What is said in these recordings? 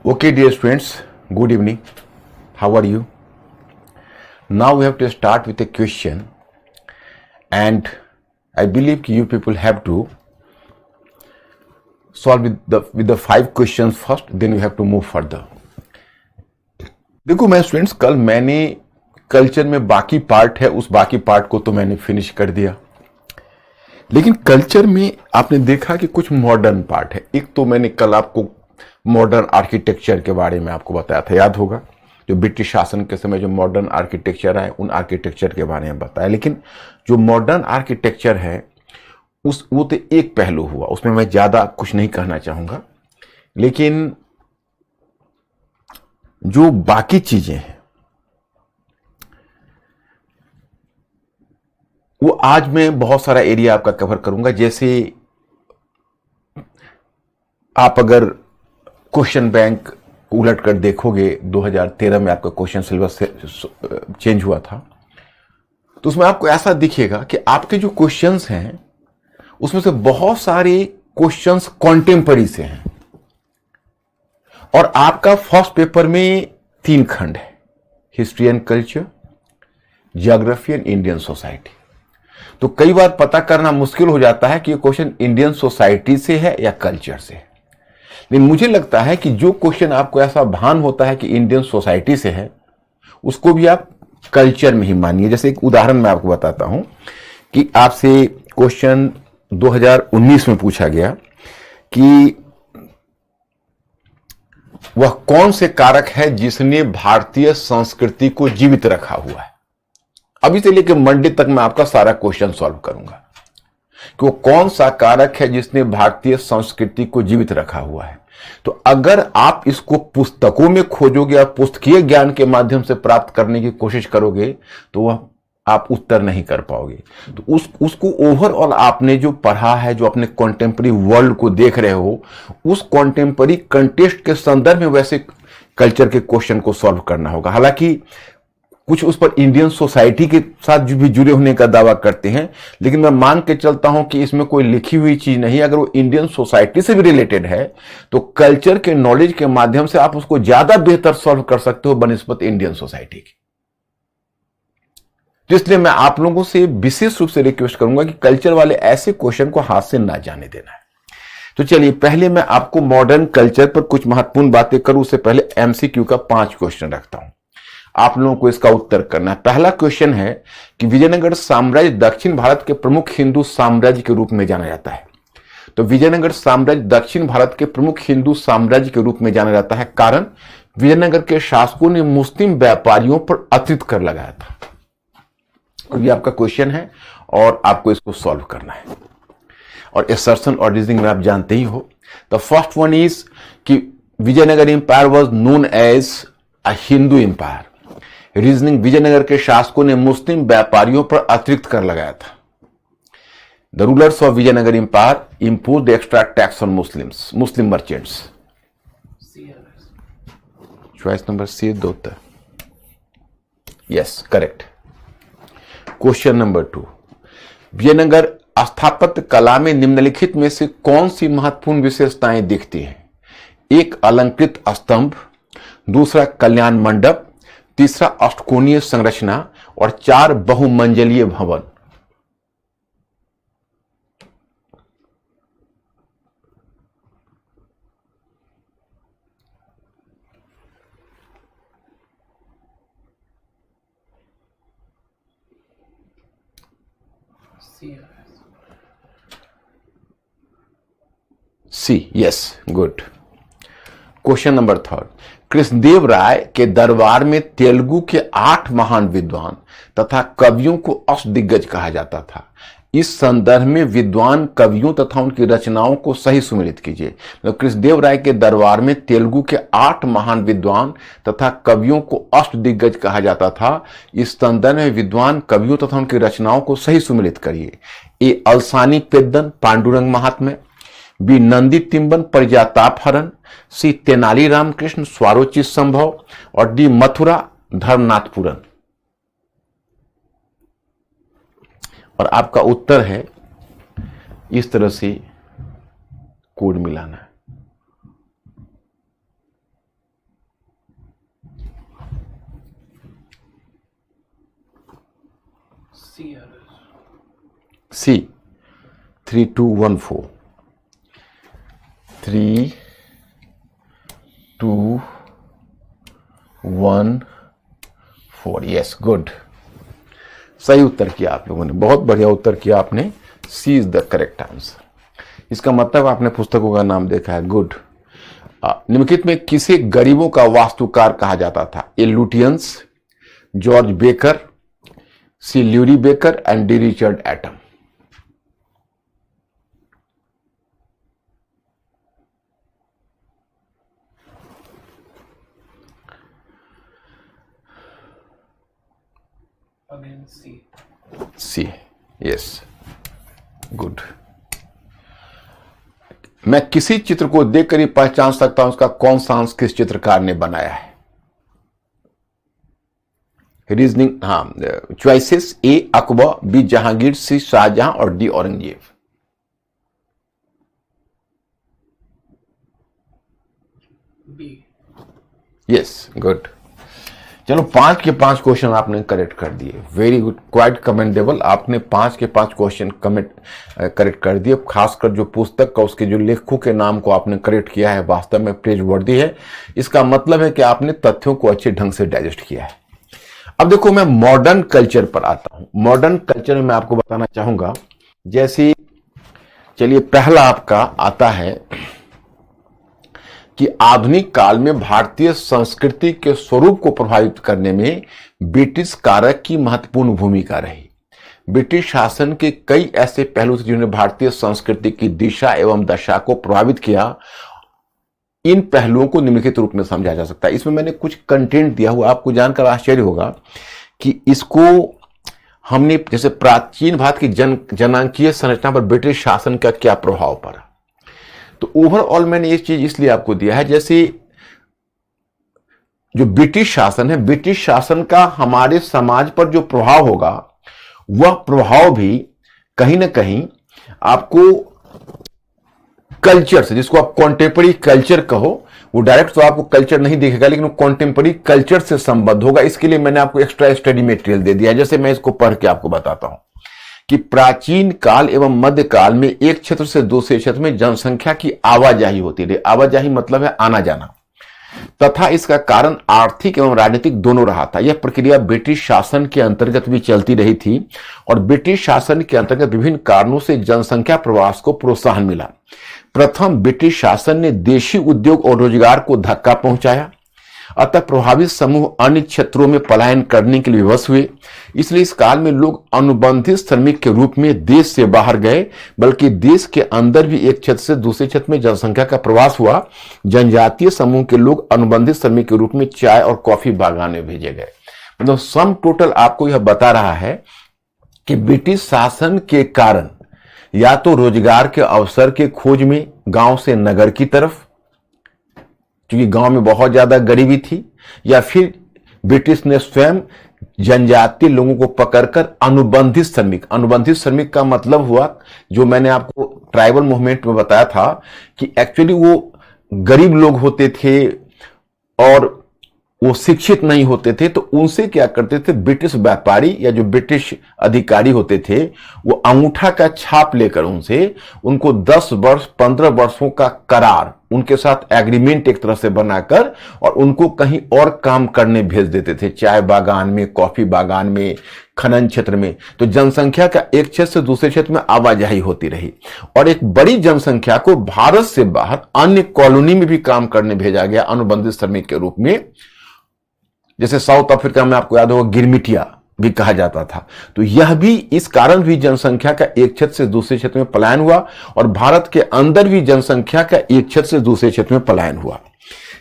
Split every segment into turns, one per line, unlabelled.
Okay, dear students, good evening. How are you? Now we have to start with a question, and I believe you people have to solve with the 5 questions first, then you have to move further. देखो मैं students, कल मैंने culture में बाकी part है, उस बाकी part को तो मैंने फिनिश कर दिया, लेकिन कल्चर में आपने देखा कि कुछ मॉडर्न पार्ट है। एक तो मैंने कल आपको मॉडर्न आर्किटेक्चर के बारे में आपको बताया था, याद होगा, जो ब्रिटिश शासन के समय जो मॉडर्न आर्किटेक्चर आए उन आर्किटेक्चर के बारे में बताया। लेकिन जो मॉडर्न आर्किटेक्चर है वो तो एक पहलू हुआ, उसमें मैं ज्यादा कुछ नहीं कहना चाहूंगा, लेकिन जो बाकी चीजें हैं वो आज मैं बहुत सारा एरिया आपका कवर करूंगा। जैसे आप अगर क्वेश्चन बैंक उलट कर देखोगे, 2013 में आपका क्वेश्चन सिलेबस चेंज हुआ था, तो उसमें आपको ऐसा दिखेगा कि आपके जो क्वेश्चंस हैं उसमें से बहुत सारे क्वेश्चंस कॉन्टेम्पररी से हैं, और आपका फर्स्ट पेपर में 3 खंड है, history and culture, geography and Indian society. तो कई बार पता करना मुश्किल हो जाता है कि ये क्वेश्चन इंडियन सोसाइटी से है या कल्चर से है। लेकिन मुझे लगता है कि जो क्वेश्चन आपको ऐसा भान होता है कि इंडियन सोसाइटी से है, उसको भी आप कल्चर में ही मानिए। जैसे एक उदाहरण मैं आपको बताता हूं कि आपसे क्वेश्चन 2019 में पूछा गया कि वह कौन से कारक है जिसने भारतीय संस्कृति को जीवित रखा हुआ है। अभी से लेकर मंडे तक मैं आपका सारा क्वेश्चन सॉल्व करूंगा कि वो कौन सा कारक है जिसने भारतीय संस्कृति को जीवित रखा हुआ है। तो अगर आप इसको पुस्तकों में खोजोगे और पुस्तकीय ज्ञान के माध्यम से प्राप्त करने की कोशिश करोगे तो वह आप उत्तर नहीं कर पाओगे। तो उसको ओवरऑल आपने जो पढ़ा है, जो अपने कॉन्टेम्पररी वर्ल्ड को देख रहे हो, उस कॉन्टेम्पररी कंटेक्स्ट के संदर्भ में वैसे कल्चर के क्वेश्चन को सॉल्व करना होगा। हालांकि कुछ उस पर इंडियन सोसाइटी के साथ जो भी जुड़े होने का दावा करते हैं, लेकिन मैं मान के चलता हूं कि इसमें कोई लिखी हुई चीज नहीं है। अगर वो इंडियन सोसाइटी से भी रिलेटेड है तो कल्चर के नॉलेज के माध्यम से आप उसको ज्यादा बेहतर सॉल्व कर सकते हो बनिस्बत इंडियन सोसाइटी की। तो इसलिए मैं आप लोगों से विशेष रूप से रिक्वेस्ट करूंगा कि कल्चर वाले ऐसे क्वेश्चन को हाथ से ना जाने देना है। तो चलिए, पहले मैं आपको मॉडर्न कल्चर पर कुछ महत्वपूर्ण बातें करूं, उससे पहले एमसीक्यू का 5 क्वेश्चन रखता हूं, आप लोगों को इसका उत्तर करना है। पहला क्वेश्चन है कि विजयनगर साम्राज्य दक्षिण भारत के प्रमुख हिंदू साम्राज्य के रूप में जाना जाता है। तो विजयनगर साम्राज्य दक्षिण भारत के प्रमुख हिंदू साम्राज्य के रूप में जाना जाता है, कारण विजयनगर के शासकों ने मुस्लिम व्यापारियों पर अतिरिक्त कर लगाया था। और ये आपका क्वेश्चन है और आपको इसको सॉल्व करना है। और असर्शन और रीजनिंग में आप जानते ही हो। द फर्स्ट वन इज कि Vijayanagar empire was known as a Hindu empire. Reasoning, Vijayanagar के शासकों ने मुस्लिम व्यापारियों पर अतिरिक्त कर लगाया था। The rulers of Vijayanagar empire imposed extra tax on Muslim merchants. Choice number C दो, yes correct. Question number 2, Vijayanagar स्थापत्य कला में निम्नलिखित में से कौन सी महत्वपूर्ण विशेषताएं दिखती हैं? 1 अलंकृत स्तंभ, दूसरा कल्याण मंडप, तीसरा अष्टकोणीय संरचना और 4 बहुमंजिलीय भवन। C, yes, good. Question number 3, Krishnadev Rai के दरबार में तेलुगु के 8 महान विद्वान तथा कवियों को अष्टदिग्गज कहा जाता था। इस संदर्भ में विद्वान कवियों तथा उनकी रचनाओं को सही सुमेलित कीजिए। तो कृष्णदेव राय के दरबार में तेलुगु के 8 महान विद्वान तथा कवियों को अष्टदिग्गज कहा जाता था। इस संदर्भ में विद्वान कवियों तथा उनकी रचनाओं को सही सुमेलित करिए। ए अलसानी पेद्दन पांडुरंग महात्म्य, बी नंदी तिम्बन परिजाताप हरण, सी तेनाली रामकृष्ण स्वारोचित संभव और डी मथुरा धर्मनाथपुरन। और आपका उत्तर है इस तरह से कोड मिलाना है। सी 3214 3214 यस गुड, सही उत्तर किया आप लोगों ने, बहुत बढ़िया उत्तर किया आपने। सी इज द करेक्ट आंसर। इसका मतलब आपने पुस्तकों का नाम देखा है, गुड। निम्नलिखित में किसे गरीबों का वास्तुकार कहा जाता था? A Lutyens, George Baker, C Laurie Baker and D Richard Atom. C yes good. मैं किसी चित्र को देखकर ही पहचान सकता हूं उसका कौन सा अंश किस चित्रकार ने बनाया है। रीजनिंग, हाँ, चॉइसेस ए अकबर, बी जहांगीर, सी शाहजहां और डी औरंगजेब। Yes good. चलो 5 के 5 क्वेश्चन आपने करेक्ट कर दिए, वेरी गुड, क्वाइट कमेंडेबल। आपने 5 के 5 क्वेश्चन करेक्ट कर दिए। खासकर जो पुस्तक का उसके जो लेखकों के नाम को आपने करेक्ट किया है, वास्तव में प्रेज वर्दी है। इसका मतलब है कि आपने तथ्यों को अच्छे ढंग से डाइजेस्ट किया है। अब देखो मैं मॉडर्न कल्चर पर आता हूं। मॉडर्न कल्चर में मैं आपको बताना चाहूंगा, जैसे चलिए पहला आपका आता है कि आधुनिक काल में भारतीय संस्कृति के स्वरूप को प्रभावित करने में ब्रिटिश कारक की महत्वपूर्ण भूमिका रही। ब्रिटिश शासन के कई ऐसे पहलू थे जिन्होंने भारतीय संस्कृति की दिशा एवं दशा को प्रभावित किया। इन पहलुओं को निम्नलिखित रूप में समझा जा सकता है। इसमें मैंने कुछ कंटेंट दिया हुआ, आपको जानकर आश्चर्य होगा कि इसको हमने जैसे प्राचीन भारत की जनांकीय संरचना पर ब्रिटिश शासन का क्या प्रभाव पड़ा, तो ओवरऑल मैंने ये चीज इसलिए आपको दिया है, जैसे जो ब्रिटिश शासन है, ब्रिटिश शासन का हमारे समाज पर जो प्रभाव होगा वह प्रभाव भी कहीं ना कहीं आपको कल्चर से, जिसको आप कॉन्टेम्पररी कल्चर कहो, वो डायरेक्ट तो आपको कल्चर नहीं दिखेगा लेकिन वो कॉन्टेम्पररी कल्चर से संबद्ध होगा। इसके लिए मैंने आपको एक्स्ट्रा स्टडी मटेरियल दे दिया है। जैसे मैं इसको पढ़ के आपको बताता हूं कि प्राचीन काल एवं मध्यकाल में एक क्षेत्र से दूसरे क्षेत्र में जनसंख्या की आवाजाही होती रही। आवाजाही मतलब है आना जाना, तथा इसका कारण आर्थिक एवं राजनीतिक दोनों रहा था। यह प्रक्रिया ब्रिटिश शासन के अंतर्गत भी चलती रही थी और ब्रिटिश शासन के अंतर्गत विभिन्न कारणों से जनसंख्या प्रवास को प्रोत्साहन मिला। प्रथम ब्रिटिश शासन ने देशी उद्योग और रोजगार को धक्का पहुंचाया, अतः प्रभावित समूह अन्य क्षेत्रों में पलायन करने के लिए विवश हुए। इसलिए इस काल में लोग अनुबंधित श्रमिक के रूप में देश से बाहर गए, बल्कि देश के अंदर भी एक क्षेत्र से दूसरे क्षेत्र में जनसंख्या का प्रवास हुआ। जनजातीय समूह के लोग अनुबंधित श्रमिक के रूप में चाय और कॉफी बागान में भेजे गए। मतलब सम टोटल आपको यह बता रहा है कि ब्रिटिश शासन के कारण या तो रोजगार के अवसर के खोज में गांव से नगर की तरफ, क्योंकि गांव में बहुत ज्यादा गरीबी थी, या फिर ब्रिटिश ने स्वयं जनजातीय लोगों को पकड़कर अनुबंधित श्रमिक का मतलब हुआ, जो मैंने आपको ट्राइबल मूवमेंट में बताया था कि एक्चुअली वो गरीब लोग होते थे और वो शिक्षित नहीं होते थे, तो उनसे क्या करते थे ब्रिटिश व्यापारी या जो ब्रिटिश अधिकारी होते थे, वो अंगूठा का छाप लेकर उनको 10 वर्ष 15 वर्षों का करार, उनके साथ एग्रीमेंट एक तरह से बनाकर और उनको कहीं और काम करने भेज देते थे, चाय बागान में, कॉफी बागान में, खनन क्षेत्र में। तो जनसंख्या का एक क्षेत्र से दूसरे क्षेत्र में आवाजाही होती रही और एक बड़ी जनसंख्या को भारत से बाहर अन्य कॉलोनी में भी काम करने भेजा गया अनुबंधित श्रमिक के रूप में। जैसे साउथ अफ्रीका में आपको याद होगा गिरमिटिया भी कहा जाता था। तो यह भी इस कारण भी जनसंख्या का एक क्षेत्र से दूसरे क्षेत्र में पलायन हुआ और भारत के अंदर भी जनसंख्या का एक क्षेत्र से दूसरे क्षेत्र में पलायन हुआ।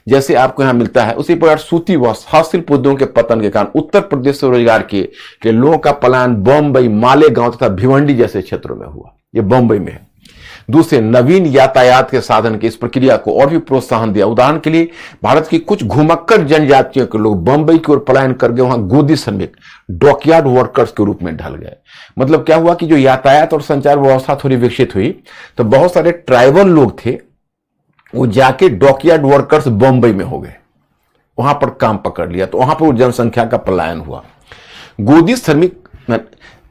जैसे आपको यहां मिलता है उसी प्रकार सूती वस्त्र, हस्तशिल्प उद्योगों के पतन के कारण उत्तर प्रदेश से रोजगार के लोगों का पलायन बॉम्बई, मालेगांव तथा भिवंडी जैसे क्षेत्रों में हुआ। यह बॉम्बई में है। दूसरे, नवीन यातायात के साधन की इस प्रक्रिया को और भी प्रोत्साहन दिया। उदाहरण के लिए भारत की कुछ घुमक्कड़ जनजातियों के लोग बंबई की ओर पलायन कर गए, वहां गोदी श्रमिक, डॉकयार्ड वर्कर्स के रूप में ढल गए। मतलब क्या हुआ कि जो यातायात और संचार व्यवस्था थोड़ी विकसित हुई तो बहुत सारे ट्राइबल लोग थे, वो जाके डॉकयार्ड वर्कर्स बंबई में हो गए, वहां पर काम पकड़ लिया, तो वहां पर जनसंख्या का पलायन हुआ। गोदी श्रमिक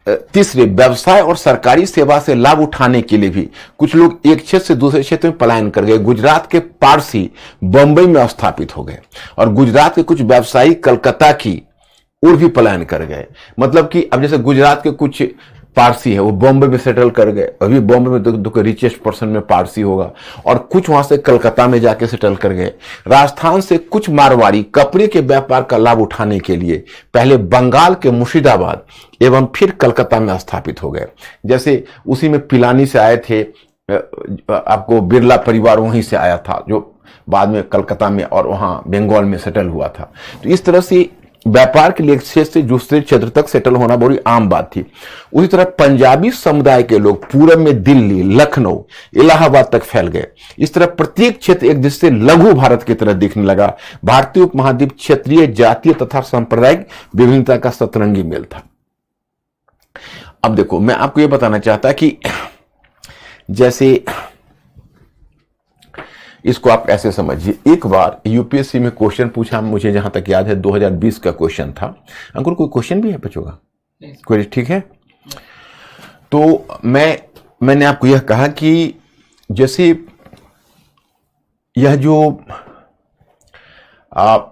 तीसरे, व्यवसाय और सरकारी सेवा से लाभ उठाने के लिए भी कुछ लोग एक क्षेत्र से दूसरे क्षेत्र में पलायन कर गए। गुजरात के पारसी बंबई में स्थापित हो गए और गुजरात के कुछ व्यवसायी कलकत्ता की ओर भी पलायन कर गए। मतलब कि अब जैसे गुजरात के कुछ पारसी है वो बॉम्बे में सेटल कर गए, अभी बॉम्बे में तो रिचेस्ट पर्सन में पारसी होगा, और कुछ वहां से कलकत्ता में जाके सेटल कर गए। राजस्थान से कुछ मारवाड़ी कपड़े के व्यापार का लाभ उठाने के लिए पहले बंगाल के मुर्शिदाबाद एवं फिर कलकत्ता में स्थापित हो गए। जैसे उसी में पिलानी से आए थे, आपको बिरला परिवार वहीं से आया था जो बाद में कलकत्ता में और वहां बंगाल में सेटल हुआ था। तो इस तरह से व्यापार के लिए एक क्षेत्र से दूसरे क्षेत्र तक सेटल होना बड़ी आम बात थी। उसी तरह पंजाबी समुदाय के लोग पूरब में दिल्ली, लखनऊ, इलाहाबाद तक फैल गए। इस तरह प्रत्येक क्षेत्र एक दूसरे लघु भारत की तरह दिखने लगा। भारतीय उपमहाद्वीप क्षेत्रीय, जातीय तथा सांप्रदायिक विभिन्नता का सतरंगी मेल था। अब देखो, मैं आपको यह बताना चाहता कि जैसे इसको आप ऐसे समझिए, एक बार यूपीएससी में क्वेश्चन पूछा, मुझे जहां तक याद है 2020 का क्वेश्चन था। अंकुर कोई क्वेश्चन भी है बच्चों का? कोई? ठीक है। तो मैंने आपको यह कहा कि जैसे यह जो आप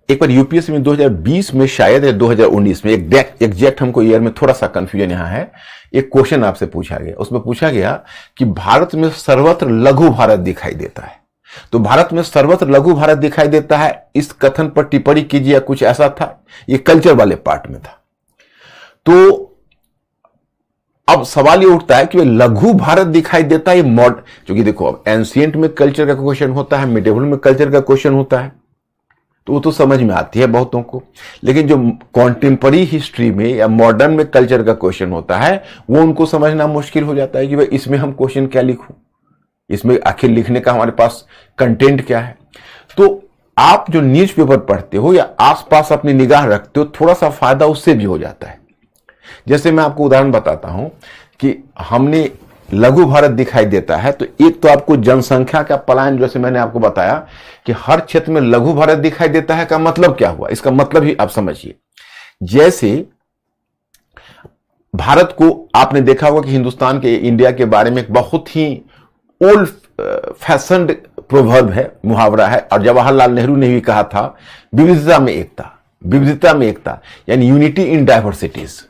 एक बार यूपीएससी में 2020 में शायद है 2019 में, एग्जैक्ट हमको ईयर में थोड़ा सा कंफ्यूजन यहां है, एक क्वेश्चन आपसे पूछा गया। उसमें पूछा गया कि भारत में सर्वत्र लघु भारत दिखाई देता है। तो भारत में सर्वत्र लघु भारत दिखाई देता है, इस कथन पर टिप्पणी कीजिए, कुछ ऐसा था। ये कल्चर वाले पार्ट में था। तो अब सवाल ये उठता है कि लघु भारत दिखाई देता है मॉडर्न, क्योंकि देखो अब एंशिएंट में कल्चर का क्वेश्चन होता है, मिडेवल में कल्चर का क्वेश्चन होता है, तो वो तो समझ में आती है बहुतों को। लेकिन जो कॉन्टेम्पररी हिस्ट्री में या मॉडर्न में कल्चर का क्वेश्चन होता है, वो उनको समझना मुश्किल हो जाता है कि भाई इसमें हम क्वेश्चन क्या लिखूं, इसमें आखिर लिखने का हमारे पास कंटेंट क्या है। तो आप जो न्यूज़पेपर पढ़ते हो या आसपास अपनी निगाह रखते हो, थोड़ा सा फायदा उससे भी हो जाता है। जैसे मैं आपको उदाहरण बताता हूं कि हमने लघु भारत दिखाई देता है, तो एक तो आपको जनसंख्या का पलायन, जैसे मैंने आपको बताया कि हर क्षेत्र में लघु भारत दिखाई देता है, का मतलब क्या हुआ, इसका मतलब ही आप समझिए। जैसे भारत को आपने देखा होगा कि हिंदुस्तान के, इंडिया के बारे में एक बहुत ही ओल्ड फैशन्ड प्रोवर्ब है, मुहावरा है, और जवाहरलाल नेहरू ने भी कहा था, विविधता में एकता, विविधता में एकता, यानी यूनिटी इन डाइवर्सिटीज।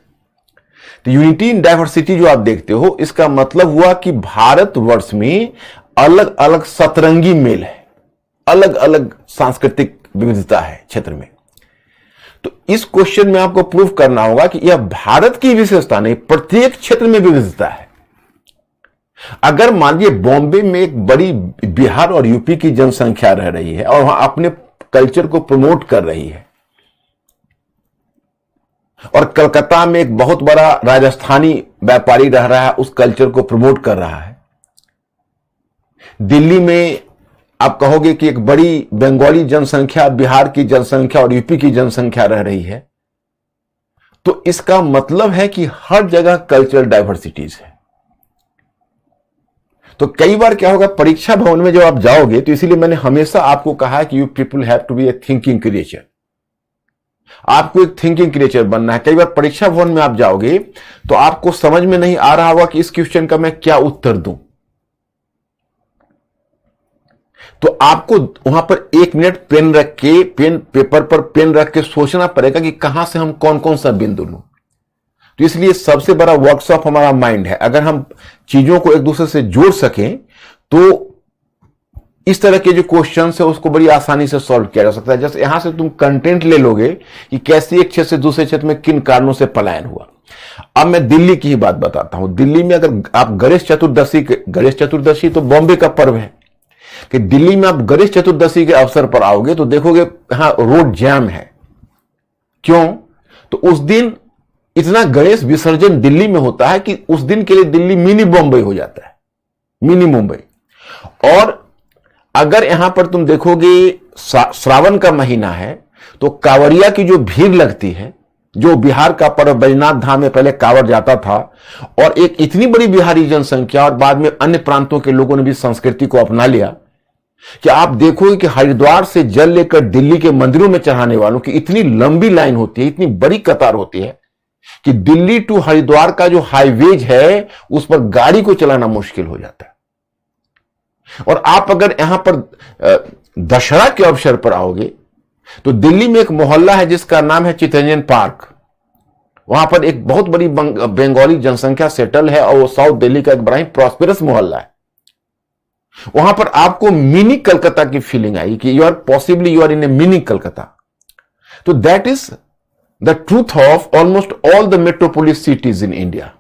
तो यूनिटी इन डाइवर्सिटी जो आप देखते हो, इसका मतलब हुआ कि भारतवर्ष में अलग अलग सतरंगी मेल है, अलग अलग सांस्कृतिक विविधता है क्षेत्र में। तो इस क्वेश्चन में आपको प्रूव करना होगा कि यह भारत की विशेषता नहीं, प्रत्येक क्षेत्र में विविधता है। अगर मान लीजिए बॉम्बे में एक बड़ी बिहार और यूपी की जनसंख्या रह रही है और वहां अपने कल्चर को प्रमोट कर रही है, और कलकत्ता में एक बहुत बड़ा राजस्थानी व्यापारी रह रहा है, उस कल्चर को प्रमोट कर रहा है, दिल्ली में आप कहोगे कि एक बड़ी बंगाली जनसंख्या, बिहार की जनसंख्या और यूपी की जनसंख्या रह रही है, तो इसका मतलब है कि हर जगह कल्चरल डाइवर्सिटीज है। तो कई बार क्या होगा, परीक्षा भवन में जब आप जाओगे, तो इसीलिए मैंने हमेशा आपको कहा है कि you people have to be a thinking creature, आपको एक थिंकिंग क्रिएचर बनना है। कई बार परीक्षा भवन में आप जाओगे तो आपको समझ में नहीं आ रहा होगा कि इस क्वेश्चन का मैं क्या उत्तर दूं, तो आपको वहां पर 1 मिनट पेन रख के, पेपर पर पेन रख के सोचना पड़ेगा कि कहां से हम कौन कौन सा बिंदु लूं। तो इसलिए सबसे बड़ा वर्कशॉप हमारा माइंड है। अगर हम चीजों को एक दूसरे से जोड़ सकें तो इस तरह के जो क्वेश्चन है उसको बड़ी आसानी से सॉल्व किया जा सकता है। जैसे यहां से तुम कंटेंट ले लोगे कि कैसे एक क्षेत्र से दूसरे क्षेत्र में किन कारणों से पलायन हुआ। अब मैं दिल्ली की ही बात बताता हूं। दिल्ली में अगर आप गणेश चतुर्दशी तो बॉम्बे का पर्व है, कि दिल्ली में आप गणेश चतुर्दशी के अवसर पर आओगे तो देखोगे यहां रोड जैम है। क्यों? तो उस दिन इतना गणेश विसर्जन दिल्ली में होता है कि उस दिन के लिए दिल्ली मिनी बॉम्बे हो जाता है, मिनी मुंबई। और अगर यहां पर तुम देखोगे श्रावण का महीना है तो कांवड़िया की जो भीड़ लगती है, जो बिहार का पर्व बैजनाथ धाम में पहले कांवड़ जाता था, और एक इतनी बड़ी बिहारी जनसंख्या और बाद में अन्य प्रांतों के लोगों ने भी संस्कृति को अपना लिया कि आप देखोगे कि हरिद्वार से जल लेकर दिल्ली के मंदिरों में चढ़ाने वालों की इतनी लंबी लाइन होती है, इतनी बड़ी कतार होती है कि दिल्ली टू हरिद्वार का जो हाईवेज है उस पर गाड़ी को चलाना मुश्किल हो जाता है। और आप अगर यहां पर दशहरा के अवसर पर आओगे तो दिल्ली में एक मोहल्ला है जिसका नाम है चितरंजन पार्क। वहां पर एक बहुत बड़ी बंगाली जनसंख्या सेटल है और वो साउथ दिल्ली का एक बड़ा ही प्रॉस्पेरस मोहल्ला है। वहां पर आपको मिनी कलकत्ता की फीलिंग आई कि you are in a mini Calcutta. तो that is the truth of almost all the metropolis cities in India.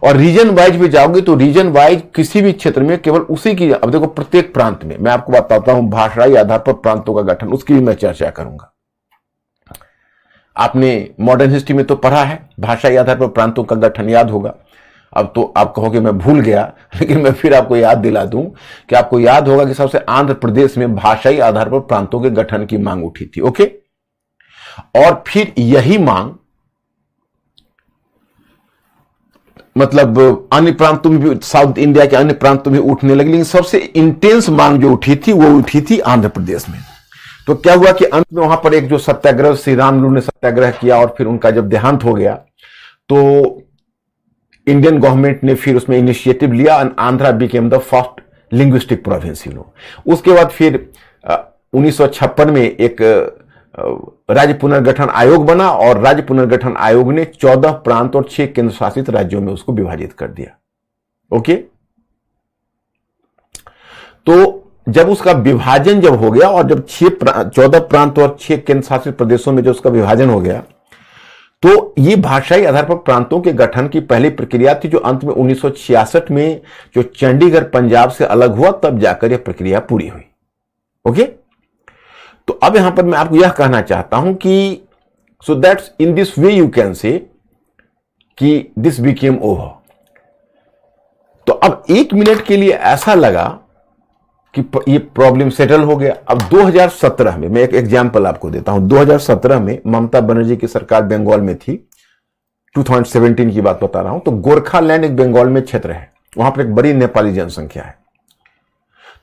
और रीजन वाइज भी जाओगे तो रीजन वाइज किसी भी क्षेत्र में केवल उसी की, अब देखो प्रत्येक प्रांत में मैं आपको बताता हूं भाषाई आधार पर प्रांतों का गठन, उसकी भी मैं चर्चा करूंगा। आपने मॉडर्न हिस्ट्री में तो पढ़ा है, भाषाई आधार पर प्रांतों का गठन याद होगा। अब तो आप कहोगे मैं भूल गया, लेकिन मैं फिर आपको याद दिला दूं कि आपको याद होगा कि सबसे आंध्र प्रदेश में भाषाई आधार पर प्रांतों के गठन की मांग उठी थी। ओके, और फिर यही मांग मतलब अन्य प्रांतों में भी, साउथ इंडिया के अन्य प्रांतों में उठने लगी, लेकिन सबसे इंटेंस मांग जो उठी थी वो उठी थी आंध्र प्रदेश में। तो क्या हुआ कि अंत में वहां पर एक जो सत्याग्रह, श्री रामलू ने सत्याग्रह किया और फिर उनका जब देहांत हो गया तो इंडियन गवर्नमेंट ने फिर उसमें इनिशिएटिव लिया and Andhra became the first linguistic province. उसके बाद फिर 1956 में एक राज्य पुनर्गठन आयोग बना और राज्य पुनर्गठन आयोग ने 14 प्रांत और 6 केंद्र शासित राज्यों में उसको विभाजित कर दिया। ओके, तो जब उसका विभाजन जब हो गया और जब 14 प्रांत और 6 केंद्र शासित प्रदेशों में जब उसका विभाजन हो गया तो ये भाषाई आधार पर प्रांतों के गठन की पहली प्रक्रिया थी, जो अंत में 1966 में जो चंडीगढ़ पंजाब से अलग हुआ तब जाकर यह प्रक्रिया पूरी हुई। ओके, तो अब यहां पर मैं आपको यह कहना चाहता हूं कि so that's in this way you can say कि दिस बिकेम ओवर। तो अब 1 मिनट के लिए ऐसा लगा कि ये प्रॉब्लम सेटल हो गया। अब 2017 में मैं एक एग्जांपल आपको देता हूं। 2017 में ममता बनर्जी की सरकार बंगाल में थी, 2017 की बात बता रहा हूं। तो गोरखालैंड एक बंगाल में क्षेत्र है, वहां पर एक बड़ी नेपाली जनसंख्या है।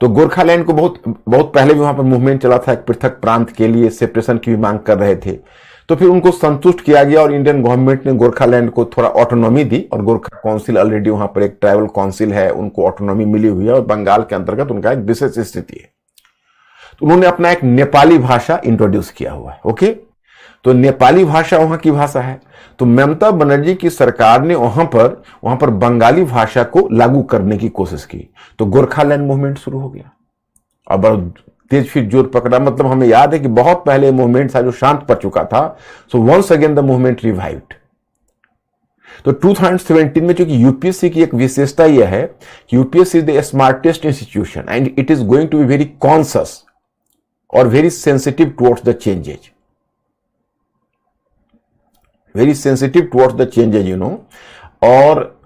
तो गोरखालैंड को बहुत पहले भी वहां पर मूवमेंट चला था, एक पृथक प्रांत के लिए सेपरेशन की भी मांग कर रहे थे। तो फिर उनको संतुष्ट किया गया और इंडियन गवर्नमेंट ने गोरखालैंड को थोड़ा ऑटोनॉमी दी और गोरखा काउंसिल ऑलरेडी वहां पर एक ट्राइबल काउंसिल है, उनको ऑटोनॉमी मिली हुई है और बंगाल के अंतर्गत उनका एक विशेष स्थिति है। तो उन्होंने अपना एक नेपाली भाषा इंट्रोड्यूस किया हुआ है। ओके, तो नेपाली भाषा वहां की भाषा है। तो ममता बनर्जी की सरकार ने वहां पर बंगाली भाषा को लागू करने की कोशिश की, तो गोरखालैंड मूवमेंट शुरू हो गया। अब तेज फिर जोर पकड़ा, मतलब हमें याद है कि बहुत पहले मूवमेंट था जो शांत पड़ चुका था। So once again the movement revived. तो 2017 में चूंकि यूपीएससी की एक विशेषता यह है कि UPSC is the smartest institution and it is going to be very conscious और very sensitive towards the changes, very sensitive towards the changes, you know. और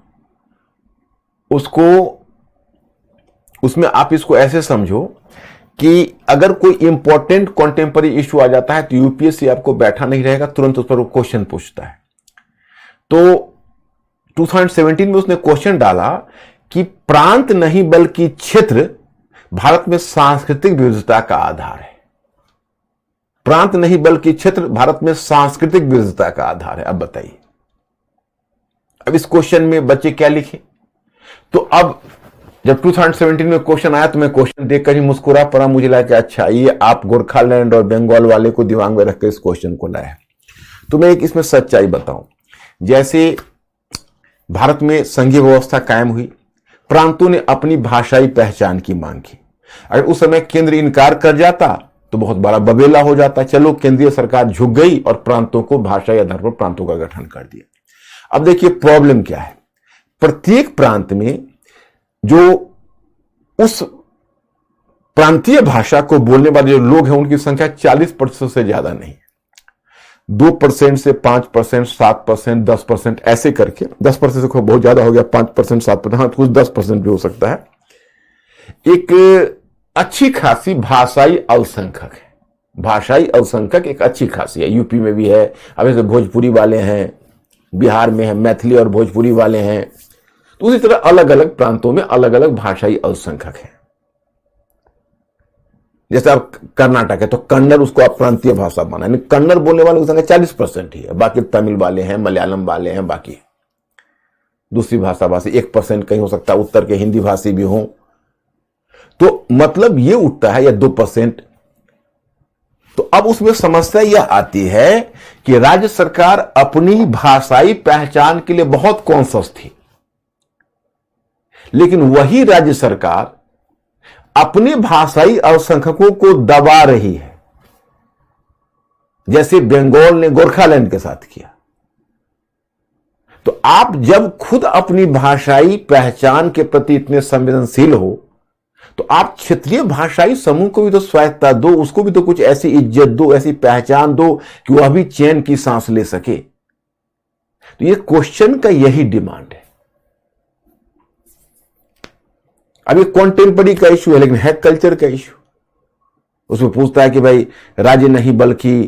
उसमें आप इसको ऐसे समझो कि अगर कोई इंपॉर्टेंट कॉन्टेम्पररी इश्यू आ जाता है तो यूपीएससी आपको बैठा नहीं रहेगा, तुरंत उस पर वो क्वेश्चन पूछता है। तो 2017 में उसने क्वेश्चन डाला कि प्रांत नहीं बल्कि क्षेत्र भारत में सांस्कृतिक विविधता का आधार है। प्रांत नहीं बल्कि क्षेत्र भारत में सांस्कृतिक विविधता का आधार है। अब बताइए, अब इस क्वेश्चन में बच्चे क्या लिखे? तो अब जब 2017 में क्वेश्चन आया तो मैं क्वेश्चन देखकर ही मुस्कुरा पड़ा। मुझे लगा कि अच्छा, ये आप गोरखालैंड और बंगाल वाले को दिमाग में रखकर इस क्वेश्चन को लाया। तो मैं एक इसमें सच्चाई बताऊं, जैसे भारत में संघीय व्यवस्था कायम हुई, प्रांतों ने अपनी भाषाई पहचान की मांग की। अगर उस समय केंद्र इनकार कर जाता तो बहुत बड़ा बबेला हो जाता। चलो, केंद्रीय सरकार झुक गई और प्रांतों को भाषाई आधार पर प्रांतों का गठन कर दिया। अब देखिए प्रॉब्लम क्या है। प्रत्येक प्रांत में जो उस प्रांतीय भाषा को बोलने वाले जो लोग हैं उनकी संख्या 40% से ज्यादा नहीं, 2% से 5%, 7%, 10%, ऐसे करके 10% से बहुत ज्यादा हो गया, 5%, 7%, हाँ कुछ 10% भी हो सकता है। एक अच्छी खासी भाषाई अल्पसंख्यक है। भाषाई अल्पसंख्यक एक अच्छी खासी है। यूपी में भी है, अब जैसे भोजपुरी वाले हैं, बिहार में है मैथिली और भोजपुरी वाले हैं। तो उसी तरह अलग अलग प्रांतों में अलग अलग भाषाई अल्पसंख्यक हैं। जैसे आप कर्नाटक है तो कन्नड़ उसको आप प्रांतीय भाषा माना, यानी कन्नड़ बोलने वालों की संख्या 40% ही है, बाकी तमिल वाले हैं, मलयालम वाले हैं, बाकी दूसरी भाषा भाषी 1% कहीं हो सकता है, उत्तर के हिंदी भाषी भी हो। तो मतलब ये उठता है, या 2%। तो अब उसमें समस्या यह आती है कि राज्य सरकार अपनी भाषाई पहचान के लिए बहुत कॉन्शियस थी, लेकिन वही राज्य सरकार अपने भाषाई अल्पसंख्यकों को दबा रही है, जैसे बंगाल ने गोरखालैंड के साथ किया। तो आप जब खुद अपनी भाषाई पहचान के प्रति इतने संवेदनशील हो, तो आप क्षेत्रीय भाषाई समूह को भी तो स्वायत्ता दो, उसको भी तो कुछ ऐसी इज्जत दो, ऐसी पहचान दो कि वह भी चैन की सांस ले सके। तो ये क्वेश्चन का यही डिमांड है। अब ये कॉन्टेम्पररी का इश्यू है, लेकिन है कल्चर का इश्यू। उसमें पूछता है कि भाई राज्य नहीं बल्कि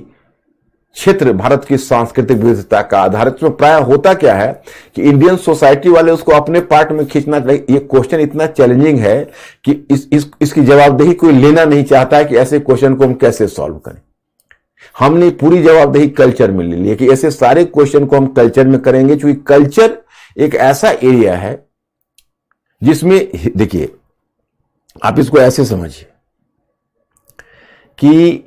क्षेत्र भारत की सांस्कृतिक विविधता का आधार है। तो प्राय होता क्या है कि इंडियन सोसाइटी वाले उसको अपने पार्ट में खींचना चाहिए। ये क्वेश्चन इतना चैलेंजिंग है कि इसकी जवाबदेही कोई लेना नहीं चाहता है कि ऐसे क्वेश्चन को हम कैसे सॉल्व करें। हमने पूरी जवाबदेही कल्चर में ले ली है कि ऐसे सारे क्वेश्चन को हम कल्चर में करेंगे, क्योंकि कल्चर एक ऐसा एरिया है जिसमें, देखिए आप इसको ऐसे समझिए कि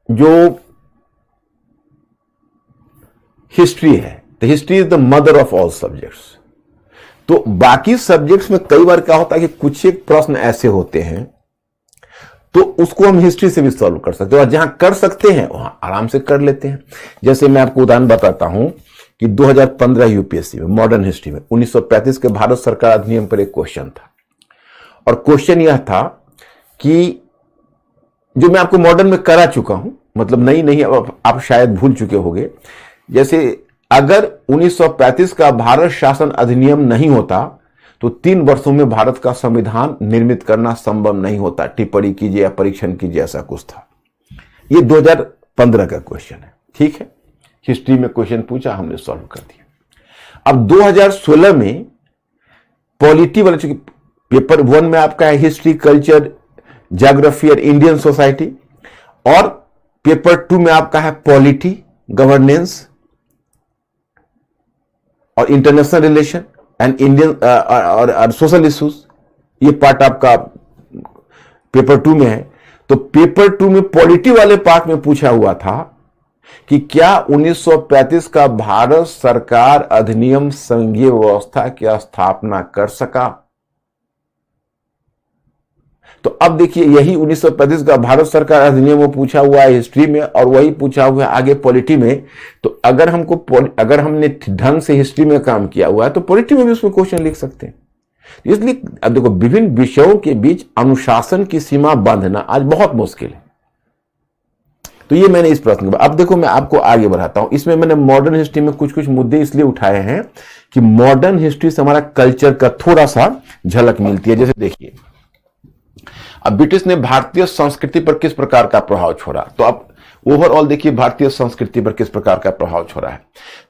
जो हिस्ट्री है, the history is the mother of all subjects. तो बाकी सब्जेक्ट्स में कई बार क्या होता है कि कुछ एक प्रश्न ऐसे होते हैं तो उसको हम हिस्ट्री से भी सॉल्व कर सकते हैं, और जहां कर सकते हैं वहां आराम से कर लेते हैं। जैसे मैं आपको उदाहरण बताता हूं कि 2015 यूपीएससी में मॉडर्न हिस्ट्री में 1935 के भारत सरकार अधिनियम पर एक क्वेश्चन था, और क्वेश्चन यह था कि जो मैं आपको मॉडर्न में करा चुका हूं, मतलब नहीं आप शायद भूल चुके होंगे। जैसे अगर 1935 का भारत शासन अधिनियम नहीं होता तो 3 वर्षों में भारत का संविधान निर्मित करना संभव नहीं होता। टिप्पणी कीजिए या परीक्षण कीजिए, ऐसा कुछ था। ये 2015 का क्वेश्चन है, ठीक है। हिस्ट्री में क्वेश्चन पूछा, हमने सॉल्व कर दिया। अब 2016 में पॉलिटी वाले, चूंकि पेपर 1 में आपका है हिस्ट्री, कल्चर, ज्योग्राफी और इंडियन सोसाइटी, और पेपर 2 में आपका है पॉलिटी, गवर्नेंस और इंटरनेशनल रिलेशन एंड इंडियन और सोशल इश्यूज। ये पार्ट आपका पेपर 2 में है। तो पेपर 2 में पॉलिटी वाले पार्ट में पूछा हुआ था कि क्या 1935 का भारत सरकार अधिनियम संघीय व्यवस्था की स्थापना कर सका। तो अब देखिए, यही 1935 का भारत सरकार अधिनियम वो पूछा हुआ है हिस्ट्री में, और वही पूछा हुआ है आगे पॉलिटी में। तो अगर हमने ढंग से हिस्ट्री में काम किया हुआ है तो पॉलिटी में भी उसमें क्वेश्चन लिख सकते हैं। इसलिए अब देखो, विभिन्न विषयों के बीच अनुशासन की सीमा बांधना आज बहुत मुश्किल है। तो ये मैंने इस प्रश्न में, अब देखो मैं आपको आगे बढ़ाता हूं। इसमें मैंने मॉडर्न हिस्ट्री में कुछ मुद्दे इसलिए उठाए हैं कि मॉडर्न हिस्ट्री से हमारा कल्चर का थोड़ा सा झलक मिलती है। जैसे देखिए, अब ब्रिटिश ने भारतीय संस्कृति पर किस प्रकार का प्रभाव छोड़ा, तो अब ओवरऑल देखिए भारतीय संस्कृति पर किस प्रकार का प्रभाव छोड़ा है।